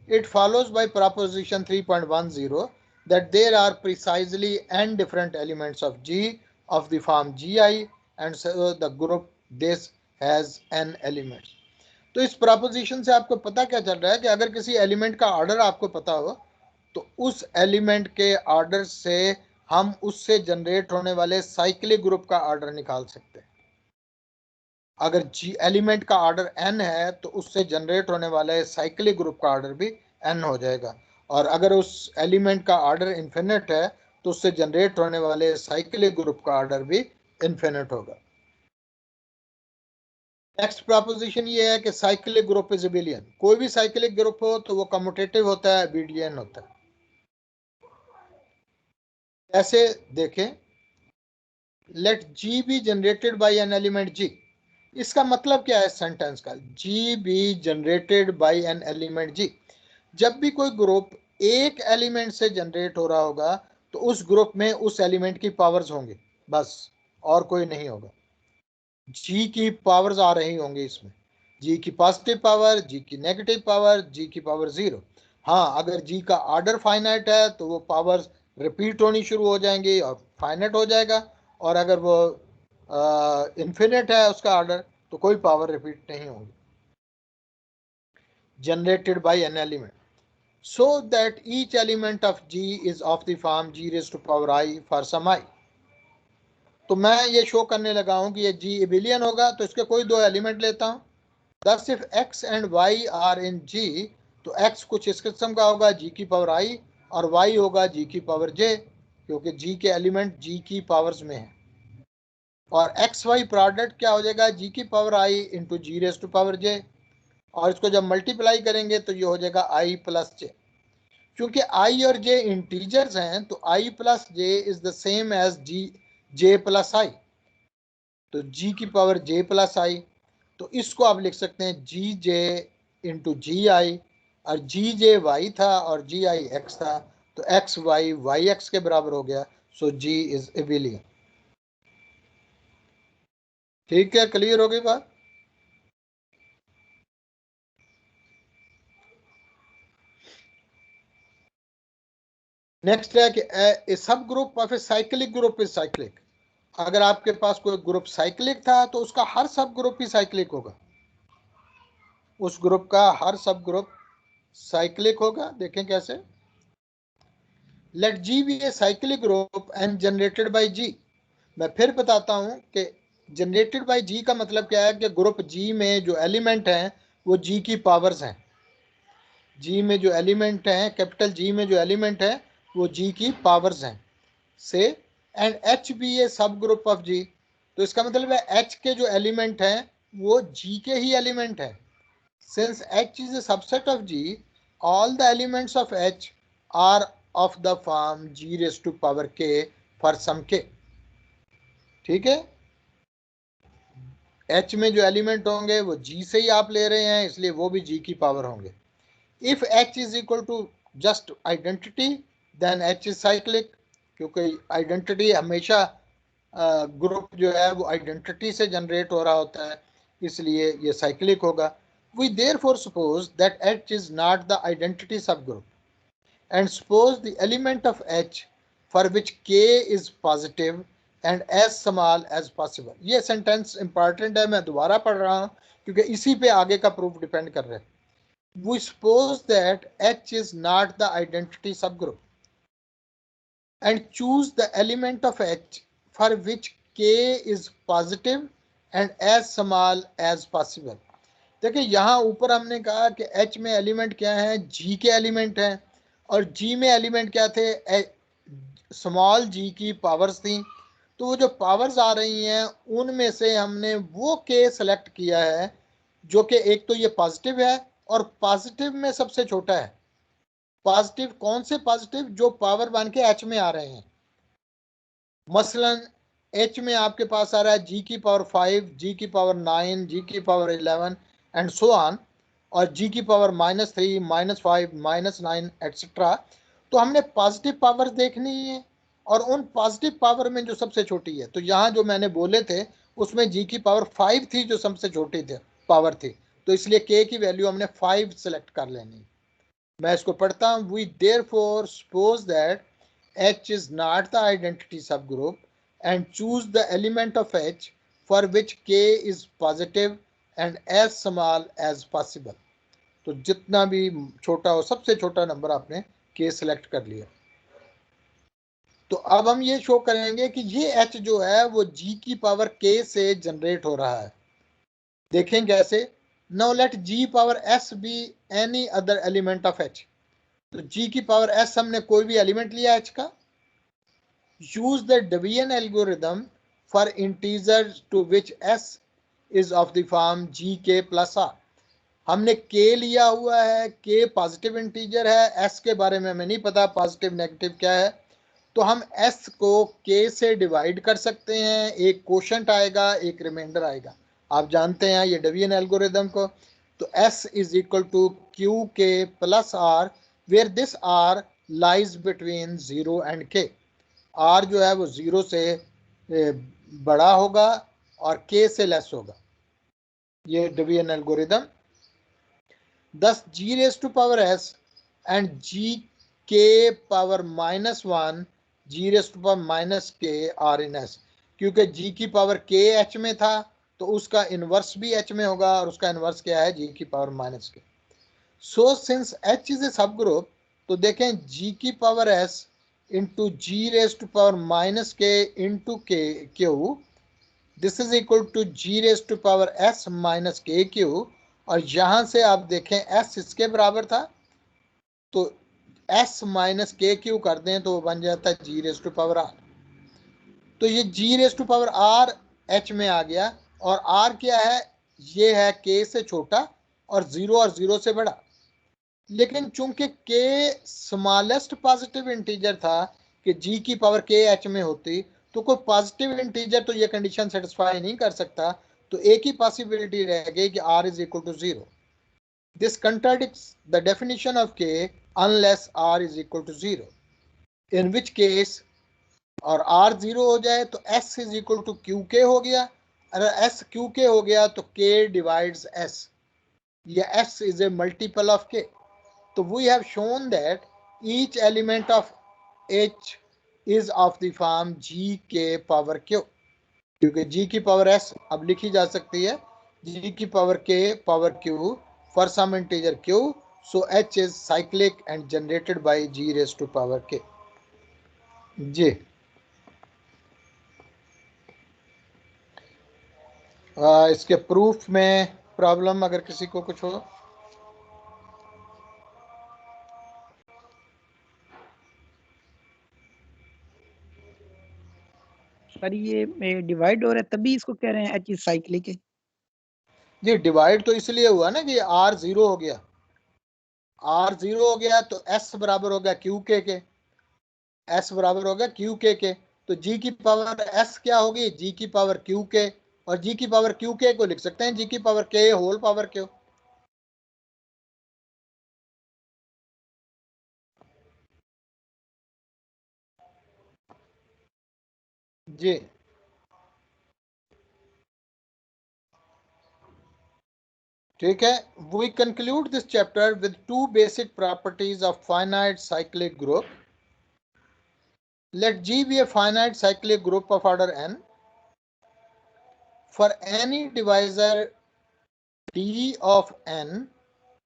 it follows by proposition 3.10 that there are precisely n different elements of G of the form Gi, and so the group this has n elements. तो इस preposition से आपको पता क्या चल रहा है कि अगर किसी एलिमेंट का ऑर्डर आपको पता हो तो उस एलिमेंट के ऑर्डर से हम उससे जनरेट होने वाले साइक्लिक ग्रुप का ऑर्डर निकाल सकते हैं। अगर जी एलिमेंट का ऑर्डर n है तो उससे जनरेट होने वाले साइक्लिक ग्रुप का ऑर्डर भी n हो जाएगा, और अगर उस एलिमेंट का ऑर्डर इन्फिनिट है तो उससे जनरेट होने वाले साइक्लिक ग्रुप का ऑर्डर भी इन्फिनिट होगा। नेक्स्ट प्रपोजिशन ये है कि साइक्लिक ग्रुप इज अबिलियन। कोई भी साइक्लिक ग्रुप हो तो वो कम्यूटेटिव होता है, अबिलियन होता है। ऐसे देखें, let G be generated by an element G. इसका मतलब क्या है सेंटेंस का, G be generated by an element G. जब भी कोई ग्रुप एक एलिमेंट से जनरेट हो रहा होगा तो उस ग्रुप में उस एलिमेंट की पावर्स होंगे, बस, और कोई नहीं होगा। जी की पावर्स आ रही होंगी इसमें, जी की पॉजिटिव पावर, जी की नेगेटिव पावर, जी की पावर 0। हाँ, अगर जी का ऑर्डर फाइनाइट है तो वो पावर्स रिपीट होनी शुरू हो जाएंगी और फाइनाइट हो जाएगा, और अगर वो इन्फिनिट है उसका ऑर्डर तो कोई पावर रिपीट नहीं होगी। Generated by an element so that each element of G is of the form G raised to power I for some I। तो मैं ये शो करने लगा हूं कि ये G एबिलियन होगा, तो इसके कोई दो एलिमेंट लेता हूं। Thus if X and Y are in G, तो X कुछ इस किस्म का होगा G की पावर I, और Y होगा G की पावर J, क्योंकि G के एलिमेंट G की पावर्स में है। और XY प्रोडक्ट क्या हो जाएगा, G की power I into G raise to power J, और इसको जब मल्टीप्लाई करेंगे तो ये हो जाएगा I प्लस J। क्योंकि I और J इंटीजर्स हैं तो I plus J is the same as J plus I, तो G की पावर J प्लस I, तो इसको आप लिख सकते हैं जी जे इंटू जी आई, और जी जे वाई था और जी आई एक्स था, तो एक्स वाई वाई एक्स के बराबर हो गया, सो जी इज एबिलियन। ठीक है, क्लियर हो गई बात। नेक्स्ट है कि ए सब group of A cyclic group is cyclic. अगर आपके पास कोई ग्रुप साइक्लिक था तो उसका हर सब ग्रुप ही साइक्लिक होगा, उस ग्रुप का हर सब ग्रुप साइक्लिक होगा। देखें कैसे, let G be a cyclic group and generated by G. मैं फिर बताता हूं कि जनरेटेड बाय जी का मतलब क्या है कि ग्रुप जी में जो एलिमेंट हैं वो जी की पावर्स हैं। जी में जो एलिमेंट हैं, कैपिटल जी में जो एलिमेंट है वो जी की पावर्स हैं से, एंड एच बी ए सब ग्रुप ऑफ जी। तो इसका मतलब है एच के जो एलिमेंट हैं वो जी के ही एलिमेंट हैं। Since H is a subset of G, all the elements of H are of the form G raise to power K for some K. ठीक है, एच में जो एलिमेंट होंगे वो जी से ही आप ले रहे हैं, इसलिए वो भी जी की पावर होंगे। If H is equal to just identity then H is cyclic, क्योंकि आइडेंटिटी हमेशा ग्रुप जो है वो आइडेंटिटी से जनरेट हो रहा होता है, इसलिए ये साइक्लिक होगा। We therefore suppose that H is not the identity subgroup, and suppose the element of H for which K is positive and as small as possible। ये सेंटेंस इंपॉर्टेंट है, मैं दोबारा पढ़ रहा हूँ क्योंकि इसी पे आगे का प्रूफ डिपेंड कर रहा है। We suppose that H is not the identity subgroup and choose the element of H for which K is positive and as small as possible। देखिए यहाँ ऊपर हमने कहा कि H में एलिमेंट क्या है, G के एलिमेंट हैं, और G में एलिमेंट क्या थे, स्मॉल जी की पावर्स थी। तो वो जो पावर्स आ रही हैं उनमें से हमने वो के सेलेक्ट किया है जो कि एक तो ये पॉजिटिव है और पॉजिटिव में सबसे छोटा है। पॉजिटिव कौन से पॉजिटिव, जो पावर बन के एच में आ रहे हैं। मसलन एच में आपके पास आ रहा है जी की पावर 5, जी की पावर 9, जी की पावर 11 एंड सो ऑन, और जी की पावर -3, -5, -9 एक्सेट्रा। तो हमने पॉजिटिव पावर देखनी है और उन पॉजिटिव पावर में जो सबसे छोटी है, तो यहाँ जो मैंने बोले थे उसमें जी की पावर 5 थी जो सबसे छोटी थी पावर थी, तो इसलिए के की वैल्यू हमने 5 सेलेक्ट कर लेनी। मैं इसको पढ़ता हूँ, we therefore suppose that H is not the identity subgroup and choose the element of H for which k is positive and as small as possible. तो जितना भी छोटा हो, सबसे छोटा नंबर आपने k सिलेक्ट कर लिया। तो अब हम ये शो करेंगे कि ये h जो है वो g की पावर k से जनरेट हो रहा है। देखें कैसे। Now let g power s be any other element of h। तो g की पावर s हमने कोई भी एलिमेंट लिया h का। Use the division algorithm for integer to which s is of the form gk plus r। हमने k लिया हुआ है, k पॉजिटिव इंटीजर है, s के बारे में हमें नहीं पता पॉजिटिव नेगेटिव क्या है, तो हम s को k से डिवाइड कर सकते हैं। एक कोशेंट आएगा, एक रिमाइंडर आएगा। आप जानते हैं ये डिवीजन एल्गोरिथम को। तो s is equal to Q K plus R, where this r lies between 0 and k। r जो है वो 0 से बड़ा होगा और k से लेस होगा। ये division algorithm. Thus g raised to power s and g k power minus 1 g raised to power minus k are in s। क्योंकि g की पावर k h में था तो उसका इनवर्स भी h में होगा, और उसका इनवर्स क्या है, g की power minus k। So since h is a subgroup, तो देखें g की power s into g raise to power minus k into k Q, this is equal to g raise to power s minus k Q. और यहां से आप देखें s इसके बराबर था, तो s माइनस के क्यू कर दें तो बन जाता है g raise to power r। तो ये g raise to power r h में आ गया, और r क्या है, ये है k से छोटा और 0 और 0 से बड़ा। लेकिन चूंकि k स्मॉलेस्ट पॉजिटिव इंटीजर था कि g की पावर k h में होती, तो कोई पॉजिटिव इंटीजर तो ये कंडीशन सेटिस्फाई नहीं कर सकता। तो एक ही पॉसिबिलिटी रह गई कि r is equal to 0। This contradicts the definition of k unless r is equal to 0, in which case और r 0 हो जाए तो s is equal to Q K हो गया। अगर s क्यू के हो गया तो k डिवाइड्स s, या s is a multiple of k। तो we have shown that each element of h is of the form g K power q, क्योंकि g की पावर s अब लिखी जा सकती है g की पावर k पावर q for some integer q। So h is cyclic and generated by g raise to power k। जी इसके प्रूफ में प्रॉब्लम अगर किसी को कुछ हो। सर ये डिवाइड हो रहा है तभी इसको कह रहे हैं एच इज साइक्लिक है। जी डिवाइड तो इसलिए हुआ ना कि r 0 हो गया, r 0 हो गया तो s बराबर हो गया क्यू के, s बराबर हो गया क्यू के। तो g की पावर s क्या होगी, g की पावर क्यू के, और g की पावर क्यू के को लिख सकते हैं g की power k whole power Q. जी ठीक है। We conclude this chapter with two basic properties of finite cyclic group. Let G be a finite cyclic group of order n. For any divisor D of n,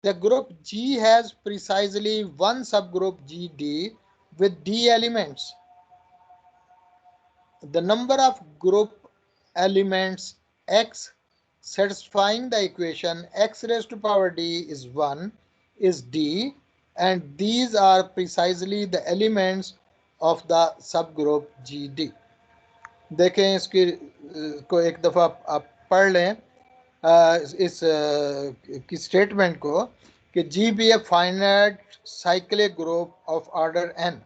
the group G has precisely one subgroup GD with D elements. The number of group elements x satisfying the equation x raised to power d is 1 is D, and these are precisely the elements of the subgroup GD. देखें इसकी को एक दफ़ा आप पढ़ लें इस की स्टेटमेंट को कि G be a finite cyclic group of order n।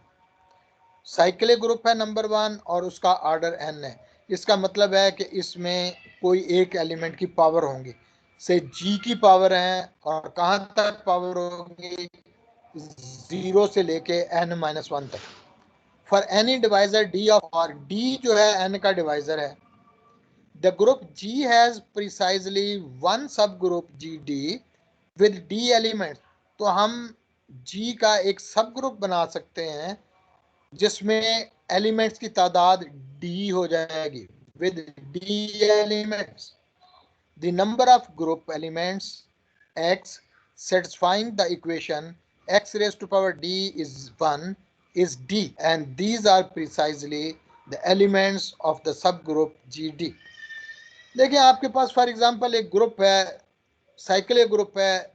Cyclic group है नंबर 1 और उसका ऑर्डर n है। इसका मतलब है कि इसमें कोई एक एलिमेंट की पावर होंगी, से g की पावर है, और कहाँ तक पावर होगी, 0 से लेके n-1 तक। For any divisor d of, और d जो है n का डिवाइजर है। The group g has precisely one subgroup gd with d element. तो हम g का एक सब ग्रुप बना सकते हैं जिसमें एलिमेंट्स की तादाद d हो जाएगी। with D elements. The number of group elements X satisfying the equation X raised to power D is 1 is D, and these are precisely the elements of the subgroup GD. देखिए आपके पास for example एक group है, cyclic group है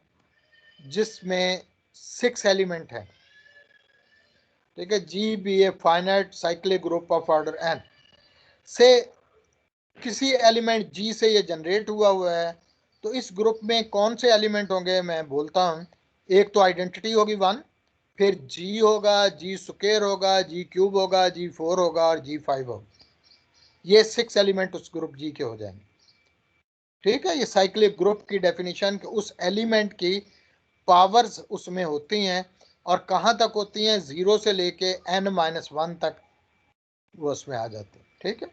जिसमें 6 element हैं, ठीक है, G be a finite cyclic group of order n से किसी एलिमेंट जी से ये जनरेट हुआ है, तो इस ग्रुप में कौन से एलिमेंट होंगे मैं बोलता हूँ। एक तो आइडेंटिटी होगी 1, फिर जी होगा, जी स्क्वायर होगा, जी क्यूब होगा, जी 4 होगा और जी 5 होगा। ये 6 एलिमेंट उस ग्रुप जी के हो जाएंगे, ठीक है। ये साइक्लिक ग्रुप की डेफिनेशन कि उस एलिमेंट की पावर्स उसमें होती हैं और कहाँ तक होती हैं, 0 से लेके n-1 तक वो उसमें आ जाते हैं, ठीक है।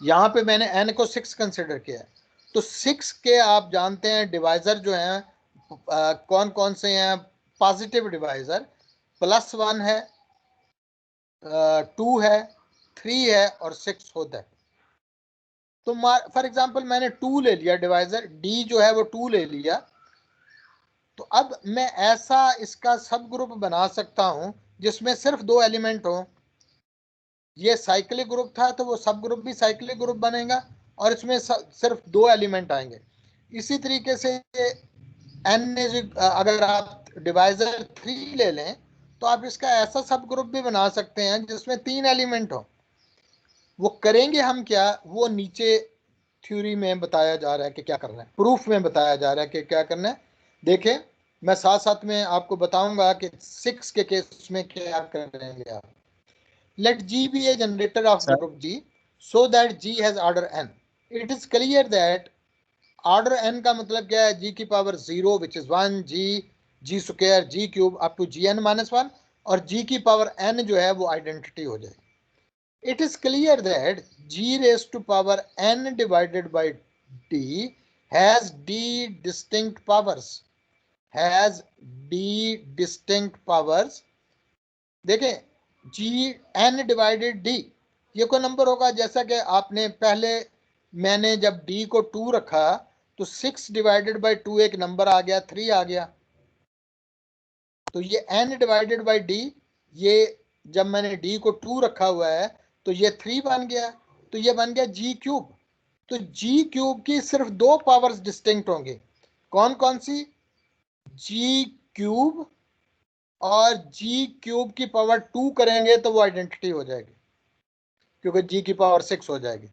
यहाँ पे मैंने n को 6 कंसिडर किया है, तो 6 के आप जानते हैं डिवाइजर जो हैं कौन कौन से हैं। पॉजिटिव डिवाइजर +1 है, 2 है, 3 है और 6 होता है। तो फॉर एग्जांपल मैंने 2 ले लिया डिवाइजर, d जो है वो 2 ले लिया, तो अब मैं ऐसा इसका सब ग्रुप बना सकता हूं जिसमें सिर्फ 2 एलिमेंट हो। ये साइक्लिक ग्रुप था तो वो सब ग्रुप भी साइक्लिक ग्रुप बनेगा और इसमें सिर्फ 2 एलिमेंट आएंगे। इसी तरीके से n अगर आप डिवाइजर 3 ले लें तो आप इसका ऐसा सब ग्रुप भी बना सकते हैं जिसमें 3 एलिमेंट हो। वो करेंगे हम क्या, वो नीचे थ्योरी में बताया जा रहा है कि क्या करना है, प्रूफ में बताया जा रहा है कि क्या करना है। देखें मैं साथ साथ में आपको बताऊंगा कि 6 के केस में क्या करेंगे आप। Let G be a generator of Sir. group G so that G has order n. It is clear that order n का मतलब क्या है, G की power 0 which is 1, G square, G cube up to Gn-1 और G की power n जो है वो आइडेंटिटी हो जाएगी। It is clear that G raised to power n divided by D has D distinct powers. देखें जी n divided D ये कोई नंबर होगा, जैसा कि आपने पहले मैंने जब d को 2 रखा तो 6 डिवाइडेड बाई 2 एक नंबर आ गया, 3 आ गया। तो ये n डिवाइडेड बाई d, ये जब मैंने d को 2 रखा हुआ है तो ये 3 बन गया, तो ये बन गया g क्यूब। तो g क्यूब की सिर्फ 2 पावर्स डिस्टिंक्ट होंगे, कौन कौन सी, g क्यूब और g क्यूब की पावर 2 करेंगे तो वो आइडेंटिटी हो जाएगी क्योंकि g की पावर 6 हो जाएगी।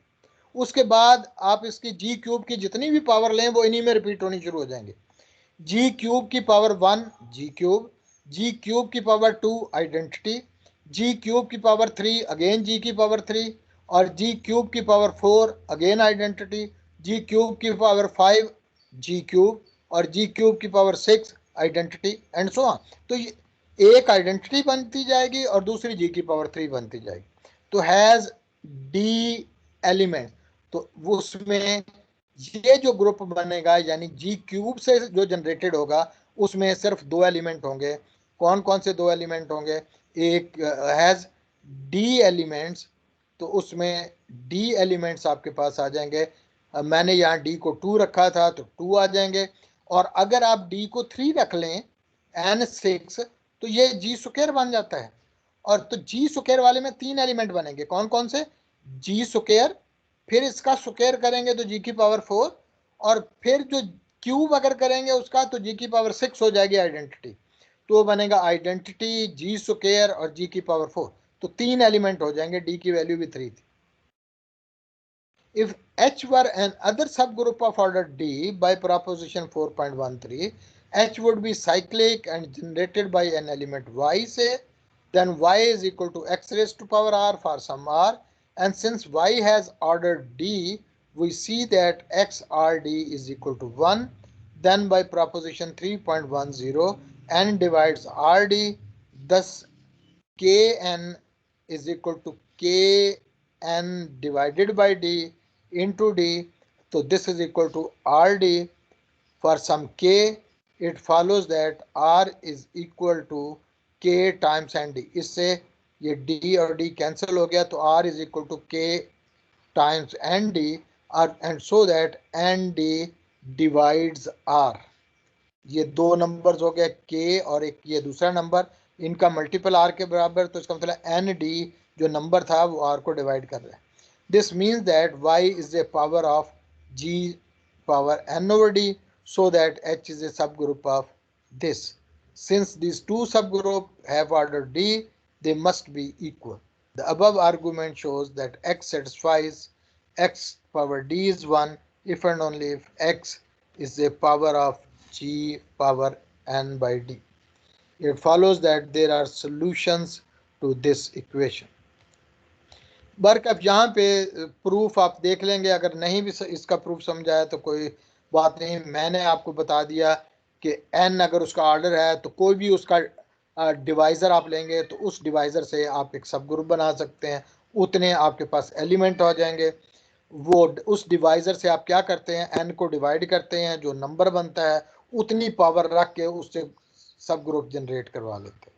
उसके बाद आप इसकी g क्यूब की जितनी भी पावर लें वो इन्हीं में रिपीट होनी शुरू हो जाएंगे। g क्यूब की power 1 g cube, g cube की पावर 2 आइडेंटिटी, g क्यूब की पावर 3 अगेन g की पावर 3 और g क्यूब की power 4 again identity, g cube की पावर 5 g क्यूब और g क्यूब की power 6 identity and so on. तो एक आइडेंटिटी बनती जाएगी और दूसरी g की पावर 3 बनती जाएगी। तो हैज d एलिमेंट, तो वो उसमें ये जो ग्रुप बनेगा यानी जी क्यूब से जो जनरेटेड होगा उसमें सिर्फ 2 एलिमेंट होंगे। कौन कौन से 2 एलिमेंट होंगे, एक हैज डी एलिमेंट्स, तो उसमें डी एलिमेंट्स आपके पास आ जाएंगे। मैंने यहाँ डी को 2 रखा था तो 2 आ जाएंगे, और अगर आप डी को 3 रख लें n6 तो ये जी स्क्वायर बन जाता है। और तो जी स्क्वायर वाले में 3 एलिमेंट बनेंगे, कौन कौन से, जी स्क्वायर, फिर इसका स्क्वायर करेंगे तो जी की पावर 4 और फिर जो क्यूब अगर करेंगे उसका तो जी की पावर 6 हो जाएगी आइडेंटिटी, तो बनेगा आइडेंटिटी जी स्क्वायर और जी की पावर 4, तो 3 एलिमेंट हो जाएंगे, डी की वैल्यू भी 3 थी। If H were an other subgroup of order D by proposition 4.13, H would be cyclic and generated by an element Y say, then Y is equal to X raised to power R for some R, and since Y has order D, we see that XRD is equal to 1. Then by proposition 3.10, N divides RD, thus Kn is equal to Kn divided by D into D. So this is equal to RD. For some K, it follows that R is equal to K times ND. इससे ये D और D cancel हो गया तो R is equal to K times nd are and so that nd divides r. ये दो numbers हो गए k और एक ये दूसरा नंबर, इनका मल्टीपल r के बराबर, तो इसका मतलब nd जो नंबर था वो r को डिवाइड कर रहा है. This means that y is a power of g power n over d, so that h is a subgroup of this. Since these two subgroups have order d, they must be equal. The above argument shows that x satisfies x power d is 1 if and only if x is a power of g power n by d. It follows that there are solutions to this equation. बर्क अब यहाँ पे proof आप देख लेंगे, अगर नहीं भी इसका प्रूफ समझाया तो कोई बात नहीं. मैंने आपको बता दिया कि n अगर उसका ऑर्डर है तो कोई भी उसका डिवाइज़र आप लेंगे तो उस डिवाइज़र से आप एक सब ग्रुप बना सकते हैं, उतने आपके पास एलिमेंट हो जाएंगे. वो उस डिवाइज़र से आप क्या करते हैं, n को डिवाइड करते हैं, जो नंबर बनता है उतनी पावर रख के उससे सब ग्रुप जनरेट करवा लेते हैं.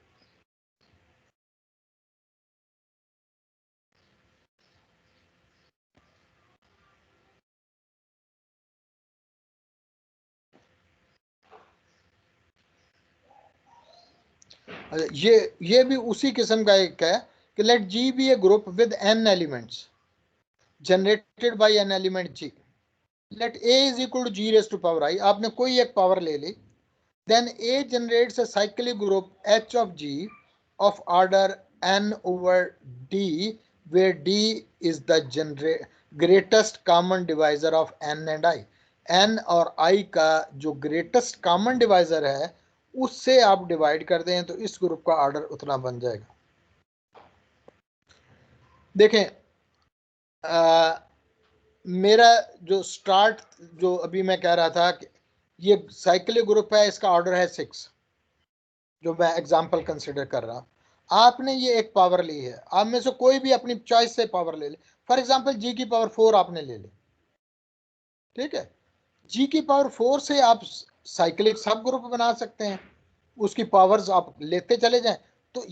ये भी उसी किस्म का एक है कि let G be a group with n elements generated by n element g. Let a is equal to g raise to power i. आपने कोई एक पावर ले ली, then a generates a cyclic group h of g of order n over d, where d is the greatest common divisor of n and i. n और i का जो greatest common divisor है उससे आप divide कर दें तो इस ग्रुप का ऑर्डर उतना बन जाएगा. देखें मेरा जो स्टार्ट जो अभी मैं कह रहा था कि ये साइक्लिक ग्रुप है, इसका ऑर्डर है 6 जो मैं एग्जांपल कंसिडर कर रहा. आपने ये एक पावर ली है, आप में से कोई भी अपनी चॉइस से पावर ले ले. फॉर एग्जांपल जी की पावर 4 आपने ले ली, ठीक है. जी की पावर 4 से आप साइक्लिक सब ग्रुप बना सकते हैं, उसकी पावर्स आप लेते चले जाएं. तो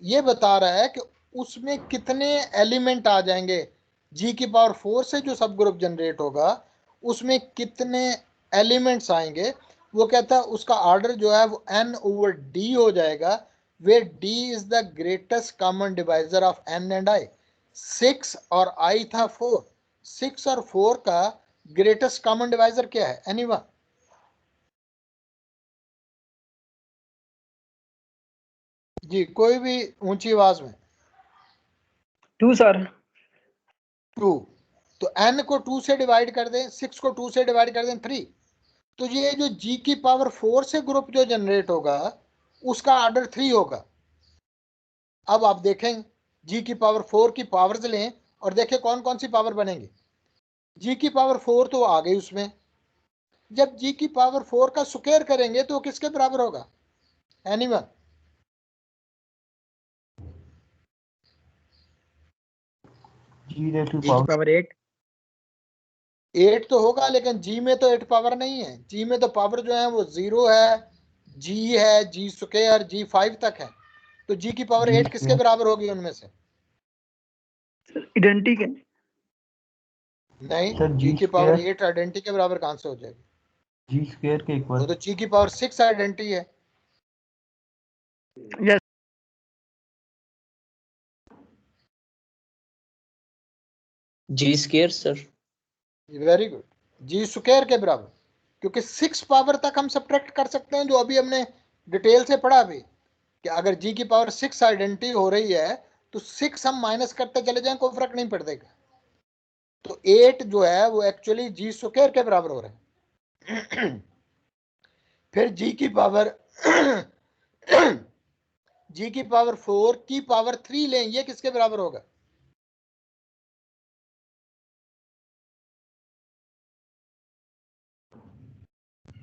ये बता रहा है कि उसमें कितने एलिमेंट आ जाएंगे. जी की पावर 4 से जो सब ग्रुप जनरेट होगा उसमें कितने एलिमेंट्स आएंगे. वो कहता है उसका ऑर्डर जो है वो n ओवर d हो जाएगा, where d is the greatest common divisor of n and i. 6 और i था 4. 6 और 4 का ग्रेटेस्ट कॉमन डिवाइजर क्या है, एनीवन? जी कोई भी ऊंची आवाज में. 2 सर. 2. तो n को 2 से डिवाइड कर दें, 6 को 2 से डिवाइड कर दें 3. तो ये जो g की पावर 4 से ग्रुप जो जनरेट होगा उसका ऑर्डर 3 होगा. अब आप देखें g की पावर 4 की पावर्स लें और देखें कौन कौन सी पावर बनेंगी. g की पावर 4 तो आ गई उसमें. जब g की पावर 4 का स्क्वायर करेंगे तो किसके बराबर होगा, एनीवन? जी की पावर 8 तो होगा, लेकिन जी में तो 8 पावर नहीं है. जी में तो पावर जो है वो 0 है, जी है, जी स्क्वायर, जी 5 तक है. तो जी की पावर 8 किसके बराबर होगी उनमें से? आइडेंटिटी है. नहीं सर, जी की पावर 8 आइडेंटिटी के बराबर कहां से हो जाएगी? जी स्क्वायर के इक्वल. वो तो जी की पावर 6 आइडेंटिटी है. Yes. G square sir. Very good. G square के बराबर, क्योंकि 6 पावर तक हम सब्ट्रैक्ट कर सकते हैं, जो अभी हमने डिटेल से पढ़ा भी कि अगर जी की पावर 6 आइडेंटिटी हो रही है तो 6 हम माइनस करते चले जाएं, कोई फर्क नहीं पड़ेगा. तो 8 जो है वो एक्चुअली जी स्क्वायर के बराबर हो रहा है. फिर जी की पावर जी की पावर 4 की पावर 3 लें, ये किसके बराबर होगा?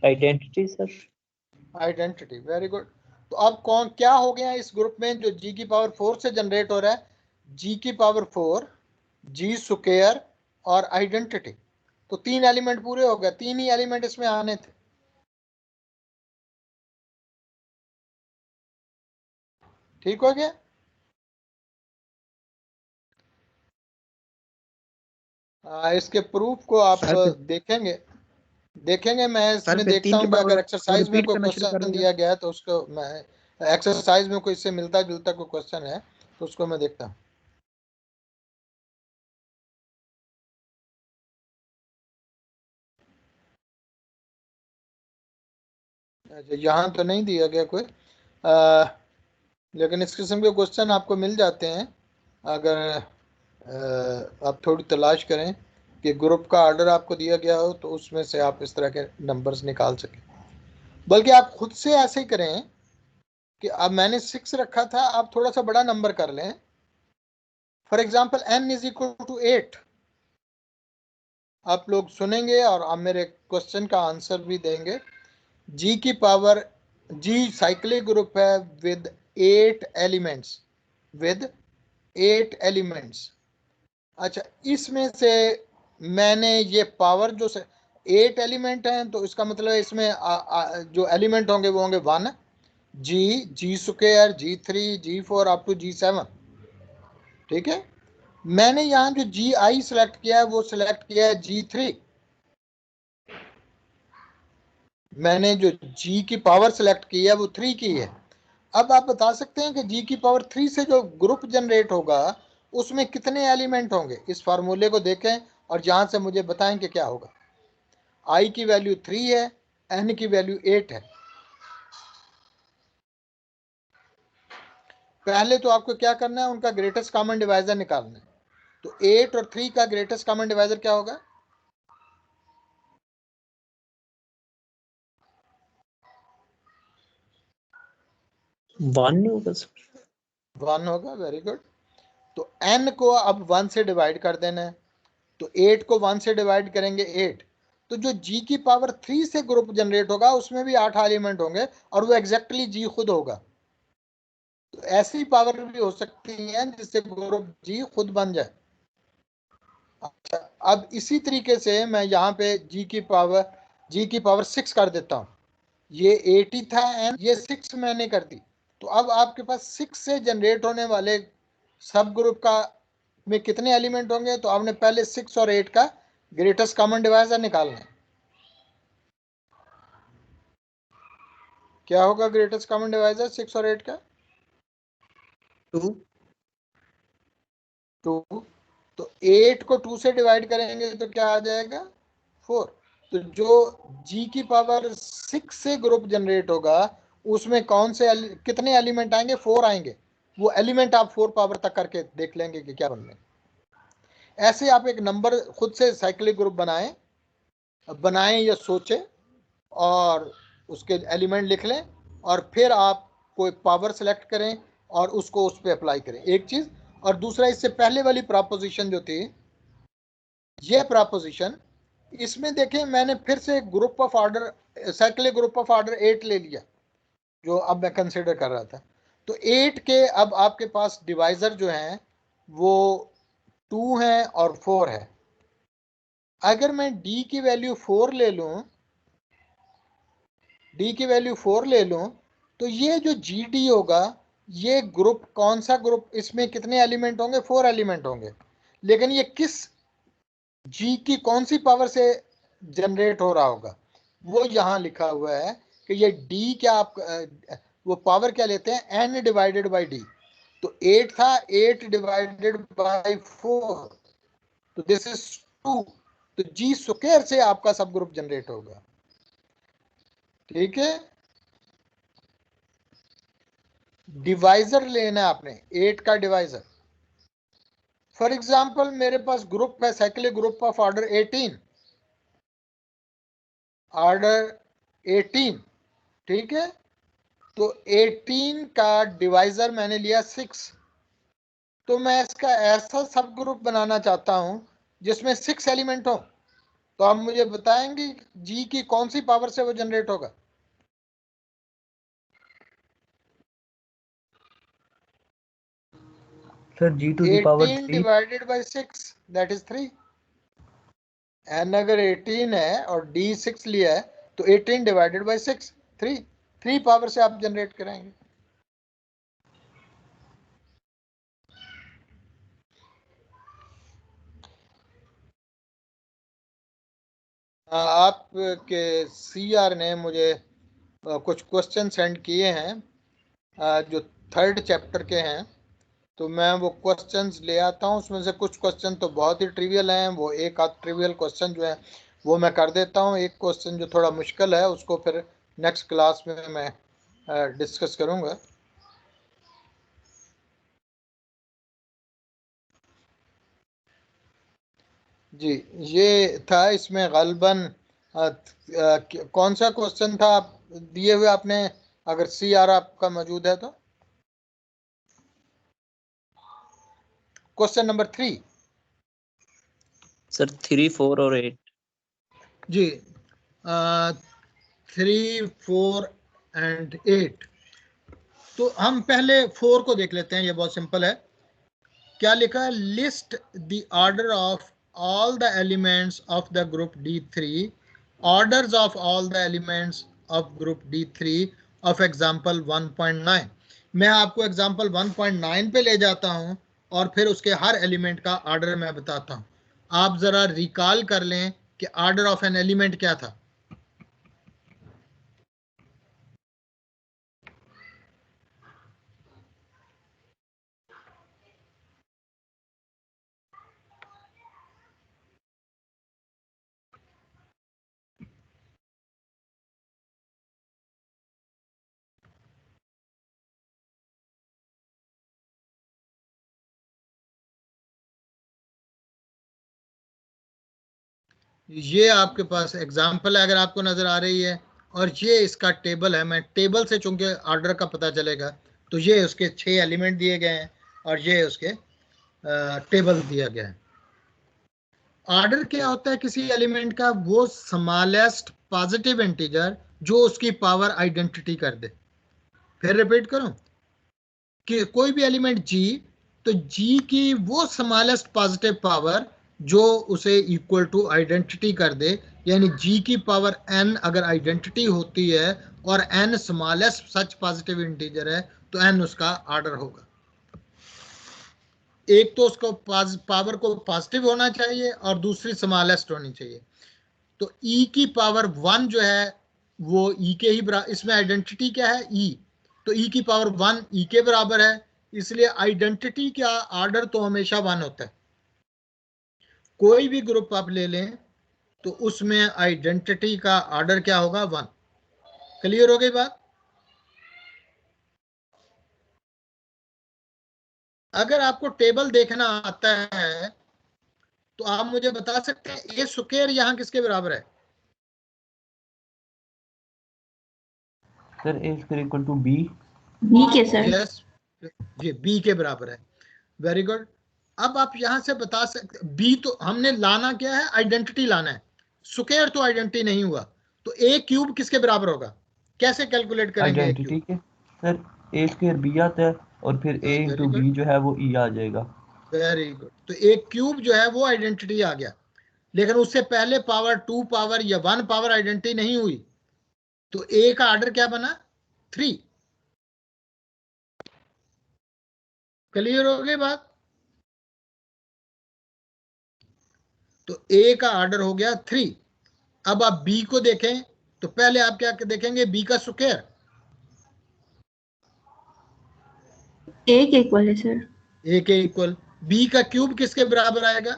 Identity sir. Identity. Very good. तो अब कौन क्या हो गया इस ग्रुप में जो जी की पावर 4 से जनरेट हो रहा है? जी की पावर 4, जी स्क्वायर और आइडेंटिटी. तो 3 एलिमेंट पूरे हो गए. 3 ही एलिमेंट इसमें आने थे. ठीक हो गया. इसके प्रूफ को आप सर देखेंगे मैं इसमें फिर देखता 3 हूँ के कि बाद अगर एक्सरसाइज में रिपीट कोई करना शुरू कर क्वेश्चन देगा। दिया गया है तो उसको मैं एक्सरसाइज में कोई इससे मिलता जुलता कोई क्वेश्चन है तो उसको मैं देखता हूँ। अच्छा, यहाँ तो नहीं दिया गया कोई, लेकिन इस किस्म के क्वेश्चन आपको मिल जाते हैं अगर आप थोड़ी तलाश करें कि ग्रुप का ऑर्डर आपको दिया गया हो तो उसमें से आप इस तरह के नंबर्स निकाल सकें। बल्कि आप खुद से ऐसे ही करें कि अब मैंने 6 रखा था, आप थोड़ा सा बड़ा नंबर कर लें। For example n is equal to 8। आप लोग सुनेंगे और आप मेरे क्वेश्चन का आंसर भी देंगे। g की पावर, g साइक्लिक ग्रुप है विद 8 एलिमेंट्स, विद 8 एलिमेंट्स। अच्छा, इसमें से मैंने ये पावर जो 8 एलिमेंट हैं तो इसका मतलब है इसमें जो एलिमेंट होंगे वो होंगे 1 जी square G3 G4 up to G7। ठीक है, मैंने यहां जो GI सिलेक्ट किया है वो सिलेक्ट किया है G3। मैंने जो G की पावर सिलेक्ट की है वो 3 की है। अब आप बता सकते हैं कि G की पावर 3 से जो ग्रुप जनरेट होगा उसमें कितने एलिमेंट होंगे। इस फार्मूले को देखें और जहां से मुझे बताएं कि क्या होगा। I की वैल्यू 3 है, N की वैल्यू 8 है। पहले तो आपको क्या करना है, उनका ग्रेटेस्ट कॉमन डिवाइजर निकालना है। तो 8 और 3 का ग्रेटेस्ट कॉमन डिवाइजर क्या होगा? 1 होगा सर। 1 होगा। Very good. तो n को अब 1 से डिवाइड कर देना है। तो 8 को 1 से डिवाइड करेंगे 8। तो जो g की पावर 3 से ग्रुप जनरेट होगा उसमें भी 8 एलिमेंट होंगे और वो एग्जैक्टली g खुद होगा। तो ऐसी पावर भी हो सकती है जिससे ग्रुप g खुद बन जाए। अच्छा, अब इसी तरीके से मैं यहाँ पे g की पावर 6 कर देता हूँ। ये 80 था एंड ये 6 मैंने कर दी। तो अब आपके पास 6 से जनरेट होने वाले सब ग्रुप का में कितने एलिमेंट होंगे? तो आपने पहले 6 और 8 का ग्रेटेस्ट कॉमन डिवाइजर निकालना है। क्या होगा ग्रेटेस्ट कॉमन डिवाइजर 6 और 8 का? 2। 2। तो 8 को 2 से डिवाइड करेंगे तो क्या आ जाएगा? 4। तो जो g की पावर 6 से ग्रुप जनरेट होगा उसमें कौन से कितने एलिमेंट आएंगे? 4 आएंगे। वो एलिमेंट आप 4 पावर तक करके देख लेंगे कि क्या बनने। ऐसे आप एक नंबर खुद से साइक्लिक ग्रुप बनाएं या सोचें और उसके एलिमेंट लिख लें और फिर आप कोई पावर सेलेक्ट करें और उसको उस पर अप्लाई करें। एक चीज। और दूसरा, इससे पहले वाली प्रॉपोजिशन जो थी, ये प्रॉपोजिशन, इसमें देखें मैंने फिर से group of order, cyclic group of order 8 ले लिया जो अब मैं कंसिडर कर रहा था। तो 8 के अब आपके पास डिवाइजर जो हैं वो 2 हैं और 4 है। अगर मैं d की वैल्यू 4 ले लूं, d की वैल्यू 4 ले लूं, तो ये जो gd होगा, ये ग्रुप कौन सा ग्रुप, इसमें कितने एलिमेंट होंगे? 4 एलिमेंट होंगे। लेकिन ये किस g की कौन सी पावर से जनरेट हो रहा होगा? वो यहां लिखा हुआ है कि ये d क्या आप वो पावर क्या लेते हैं? n divided by d। तो 8 था, 8 डिवाइडेड बाई 4, तो दिस इज 2। तो जी स्क्वायर से आपका सब ग्रुप जनरेट होगा। ठीक है, डिवाइजर लेना है आपने, 8 का डिवाइजर। फॉर एग्जाम्पल मेरे पास ग्रुप है cyclic group of order 18, order 18। ठीक है, तो 18 का डिवाइजर मैंने लिया 6। तो मैं इसका ऐसा सब ग्रुप बनाना चाहता हूं जिसमें 6 एलिमेंट हो। तो आप मुझे बताएंगे जी की कौन सी पावर से वो जनरेट होगा? Sir g to the power 18 3। Divided by 6 that is 3। n अगर 18 है और d 6 लिया है तो 18 डिवाइडेड बाई 6 3 पावर से आप जनरेट कराएंगे। आपके CR ने मुझे कुछ क्वेश्चन सेंड किए हैं जो 3rd चैप्टर के हैं, तो मैं वो क्वेश्चंस ले आता हूँ। उसमें से कुछ क्वेश्चन तो बहुत ही ट्रिवियल हैं, वो एक आध ट्रिवियल क्वेश्चन जो है वो मैं कर देता हूँ। एक क्वेश्चन जो थोड़ा मुश्किल है उसको फिर नेक्स्ट क्लास में मैं डिस्कस करूँगा। जी, ये था इसमें गलबन कौन सा क्वेश्चन था आप दिए हुए आपने, अगर CR आपका मौजूद है तो? क्वेश्चन नंबर 3 सर 3, 4 और 8। जी, 3, 4 एंड 8। तो हम पहले 4 को देख लेते हैं, ये बहुत सिंपल है। क्या लिखा है? List the order of all the elements of the group D3, orders of all the elements of group D3 of example 1.9। मैं आपको एग्जांपल 1.9 पे ले जाता हूं और फिर उसके हर एलिमेंट का ऑर्डर मैं बताता हूं। आप जरा रिकॉल कर लें कि ऑर्डर ऑफ एन एलिमेंट क्या था। ये आपके पास एग्जाम्पल है अगर आपको नजर आ रही है, और ये इसका टेबल है। मैं टेबल से चूंकि ऑर्डर का पता चलेगा, तो ये उसके 6 एलिमेंट दिए गए हैं और ये उसके टेबल दिया गया है। ऑर्डर क्या होता है किसी एलिमेंट का? वो स्मॉलेस्ट पॉजिटिव इंटीजर जो उसकी पावर आइडेंटिटी कर दे। फिर रिपीट करूं कि कोई भी एलिमेंट G, तो G की वो स्मॉलेस्ट पॉजिटिव पावर जो उसे इक्वल टू आइडेंटिटी कर दे, यानी G की पावर n अगर आइडेंटिटी होती है और n स्मॉलेस्ट सच पॉजिटिव इंटीजर है, तो n उसका ऑर्डर होगा। एक तो उसको पावर को पॉजिटिव होना चाहिए और दूसरी स्मॉलेस्ट होनी चाहिए। तो E की पावर 1 जो है वो E के ही बराबर, इसमें आइडेंटिटी क्या है? E, तो E की पावर 1 E के बराबर है, इसलिए आइडेंटिटी का ऑर्डर तो हमेशा 1 होता है। कोई भी ग्रुप आप ले लें तो उसमें आइडेंटिटी का ऑर्डर क्या होगा? 1। क्लियर हो गई बात? अगर आपको टेबल देखना आता है तो आप मुझे बता सकते हैं ए स्क्वायर यहां किसके बराबर है? Sir A square equal to B. B के सर। यस, ये बी के बराबर है। Very good. अब आप यहां से बता सकते, बी तो हमने लाना क्या है? आइडेंटिटी लाना है। स्क्वायर तो आइडेंटिटी नहीं हुआ, तो ए क्यूब किसके बराबर होगा? कैसे कैलकुलेट करेंगे ए आइडेंटिटी क्यूब? के सर ए स्क्वायर बी आता है और फिर A very into good, B जो है वो ई आ जाएगा। Very good. तो ए क्यूब जो है वो आइडेंटिटी आ गया, लेकिन उससे पहले पावर 2 पावर या 1 पावर आइडेंटिटी नहीं हुई, तो ए का ऑर्डर क्या बना? 3। क्लियर हो गई बात? तो ए का ऑर्डर हो गया 3। अब आप बी को देखें तो पहले आप क्या देखेंगे? बी का स्क्वायर। ए के इक्वल है सर। ए के इक्वल। बी का क्यूब किसके बराबर आएगा?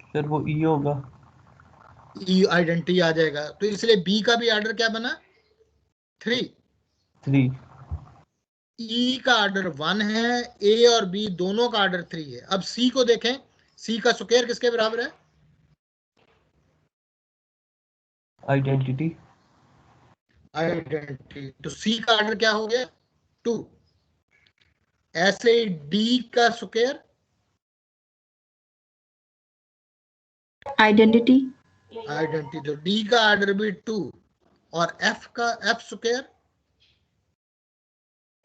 सर वो ई होगा। ई आइडेंटिटी आ जाएगा, तो इसलिए बी का भी ऑर्डर क्या बना? 3। 3। ई का ऑर्डर 1 है, ए और बी दोनों का ऑर्डर 3 है। अब सी को देखें, सी का स्क्वायर किसके बराबर है? आइडेंटिटी। आइडेंटिटी, तो सी का ऑर्डर क्या हो गया? 2। ऐसे ही डी का स्क्वायर आइडेंटिटी। आइडेंटिटी, तो डी का ऑर्डर भी 2। और एफ का एफ स्क्वायर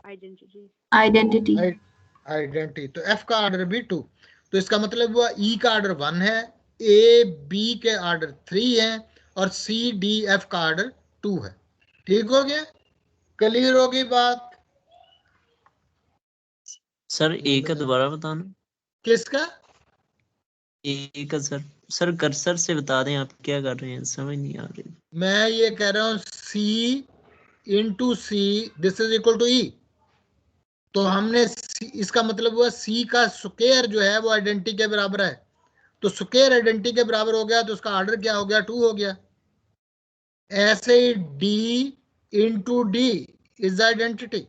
आइडेंटिटी। आइडेंटिटी, तो एफ का ऑर्डर भी 2। तो इसका मतलब हुआ ई का ऑर्डर 1 है, ए बी के ऑर्डर 3 है और सी डी एफ का ऑर्डर 2 है। ठीक हो गया? क्लियर हो गई बात? सर ए का दोबारा बताना। किसका? ए का सर कर्सर से बता दें आप क्या कर रहे हैं, समझ नहीं आ रही। मैं ये कह रहा हूं C into C this is equal to E. तो हमने इसका मतलब हुआ C का स्क्वायर जो है वो आइडेंटिटी के बराबर है, तो स्क्वायर आइडेंटिटी के बराबर हो गया तो उसका ऑर्डर क्या हो गया, 2 हो गया। ऐसे ही D into D is identity,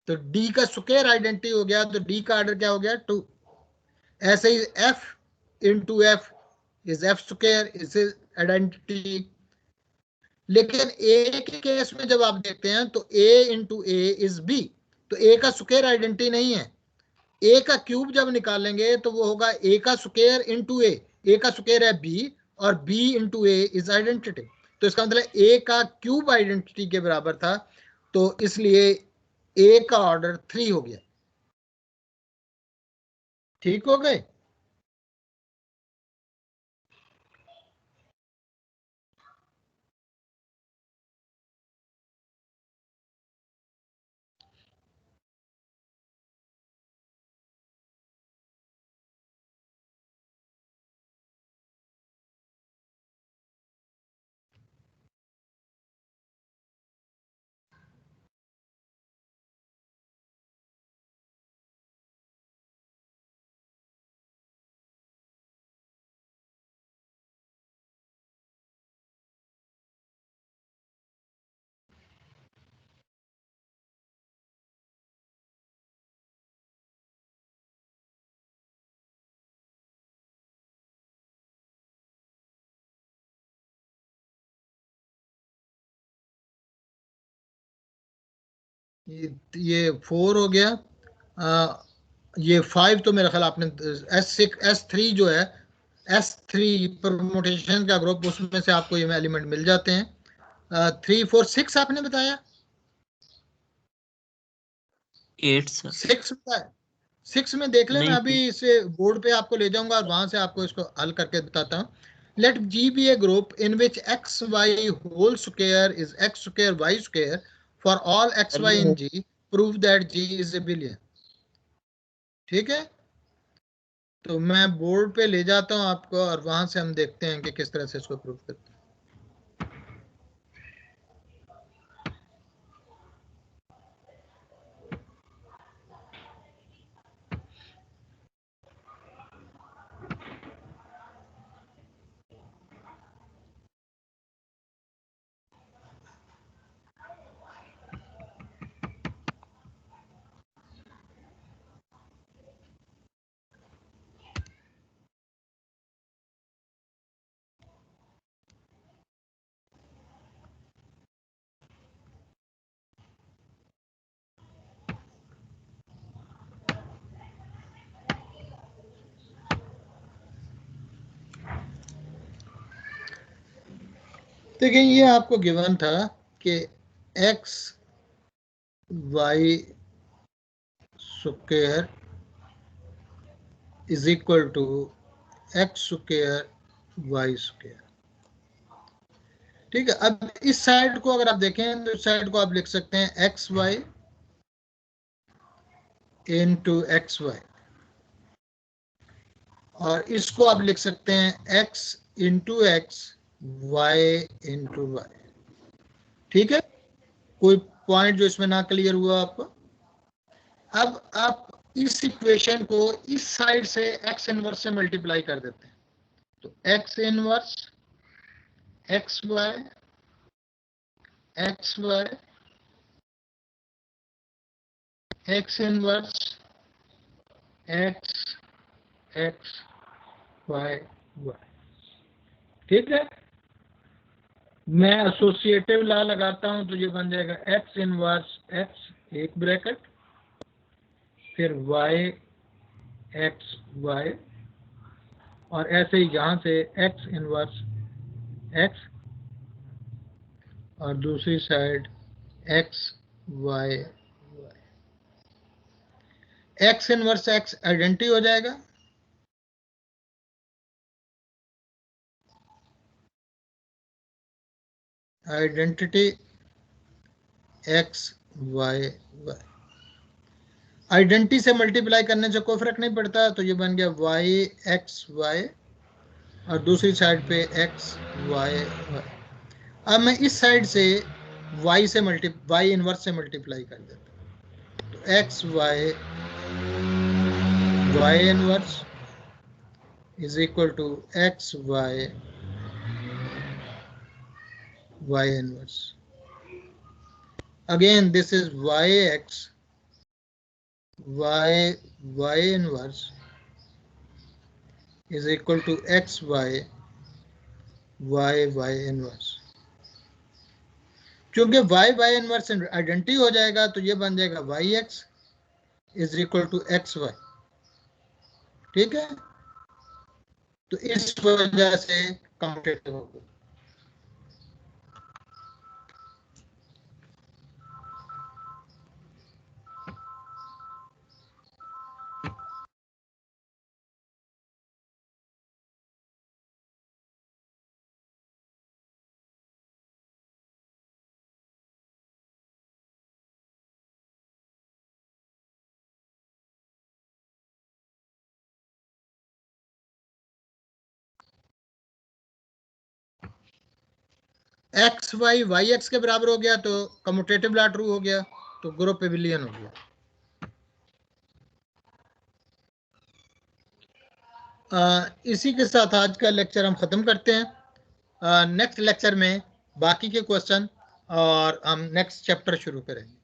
तो D का स्क्वायर आइडेंटिटी हो गया तो D का ऑर्डर क्या हो गया, 2। ऐसे ही F into F is F square is identity. लेकिन ए के केस में जब आप देखते हैं तो A into A is B, तो A का स्क्वायर आइडेंटिटी नहीं है। A का क्यूब जब निकालेंगे तो वो होगा A का स्क्वायर इंटू ए का स्क्वायर है B और B into A is identity. तो इसका मतलब A का क्यूब आइडेंटिटी के बराबर था, तो इसलिए A का ऑर्डर 3 हो गया। ठीक हो गए। ये 4 हो गया। ये 5 तो मेरा ख्याल आपने S3 जो है, S3 परमुटेशन का ग्रुप, उसमें से आपको ये एलिमेंट मिल जाते हैं। 3 4 6 आपने बताया, 8 सर। 6 बताया। 6 में देख ले, मैं नहीं अभी इसे बोर्ड पे आपको ले जाऊंगा और वहां से आपको इसको हल करके बताता हूँ। Let G be a group in which x y whole square is x square y square for all x y in G, prove that G is abelian। ठीक है, तो मैं बोर्ड पे ले जाता हूँ आपको और वहां से हम देखते हैं कि किस तरह से इसको प्रूव करते हैं। देखिए ये आपको गिवन था कि x y square is equal to X square Y square. ठीक है, अब इस साइड को अगर आप देखें तो इस साइड को आप लिख सकते हैं X Y into X Y, और इसको आप लिख सकते हैं x into X Y into Y. ठीक है, कोई पॉइंट जो इसमें ना क्लियर हुआ आपको? अब आप इस इक्वेशन को इस साइड से x इनवर्स से मल्टीप्लाई कर देते हैं, तो x inverse X Y X inverse X X Y Y. ठीक है, मैं एसोसिएटिव लॉ लगाता हूं तो ये बन जाएगा x इनवर्स x एक ब्रैकेट, फिर y एक्स वाई, और ऐसे ही यहां से x इनवर्स x और दूसरी side x Y Y. x inverse x identity हो जाएगा, identity x Y Y. Identity से मल्टीप्लाई करने से कोई फर्क नहीं पड़ता, तो ये बन गया वाई एक्स वाई और दूसरी साइड पे एक्स वाई वाई। अब मैं इस साइड से वाई इनवर्स से मल्टीप्लाई कर देता हूँ, तो X Y Y inverse is equal to x y y inverse. Again this is y x y y inverse is equal to x y y y inverse. क्योंकि y y inverse identity हो जाएगा तो ये बन जाएगा y x is equal to x y। ठीक है, तो इस वजह से कम्यूटेटिव हो गया। एक्स वाई वाई एक्स के बराबर हो गया तो कम्यूटेटिव लॉ ट्रू हो गया, तो ग्रुप एबिलियन हो गया। इसी के साथ आज का लेक्चर हम ख़त्म करते हैं। नेक्स्ट लेक्चर में बाकी के क्वेश्चन और हम नेक्स्ट चैप्टर शुरू करेंगे।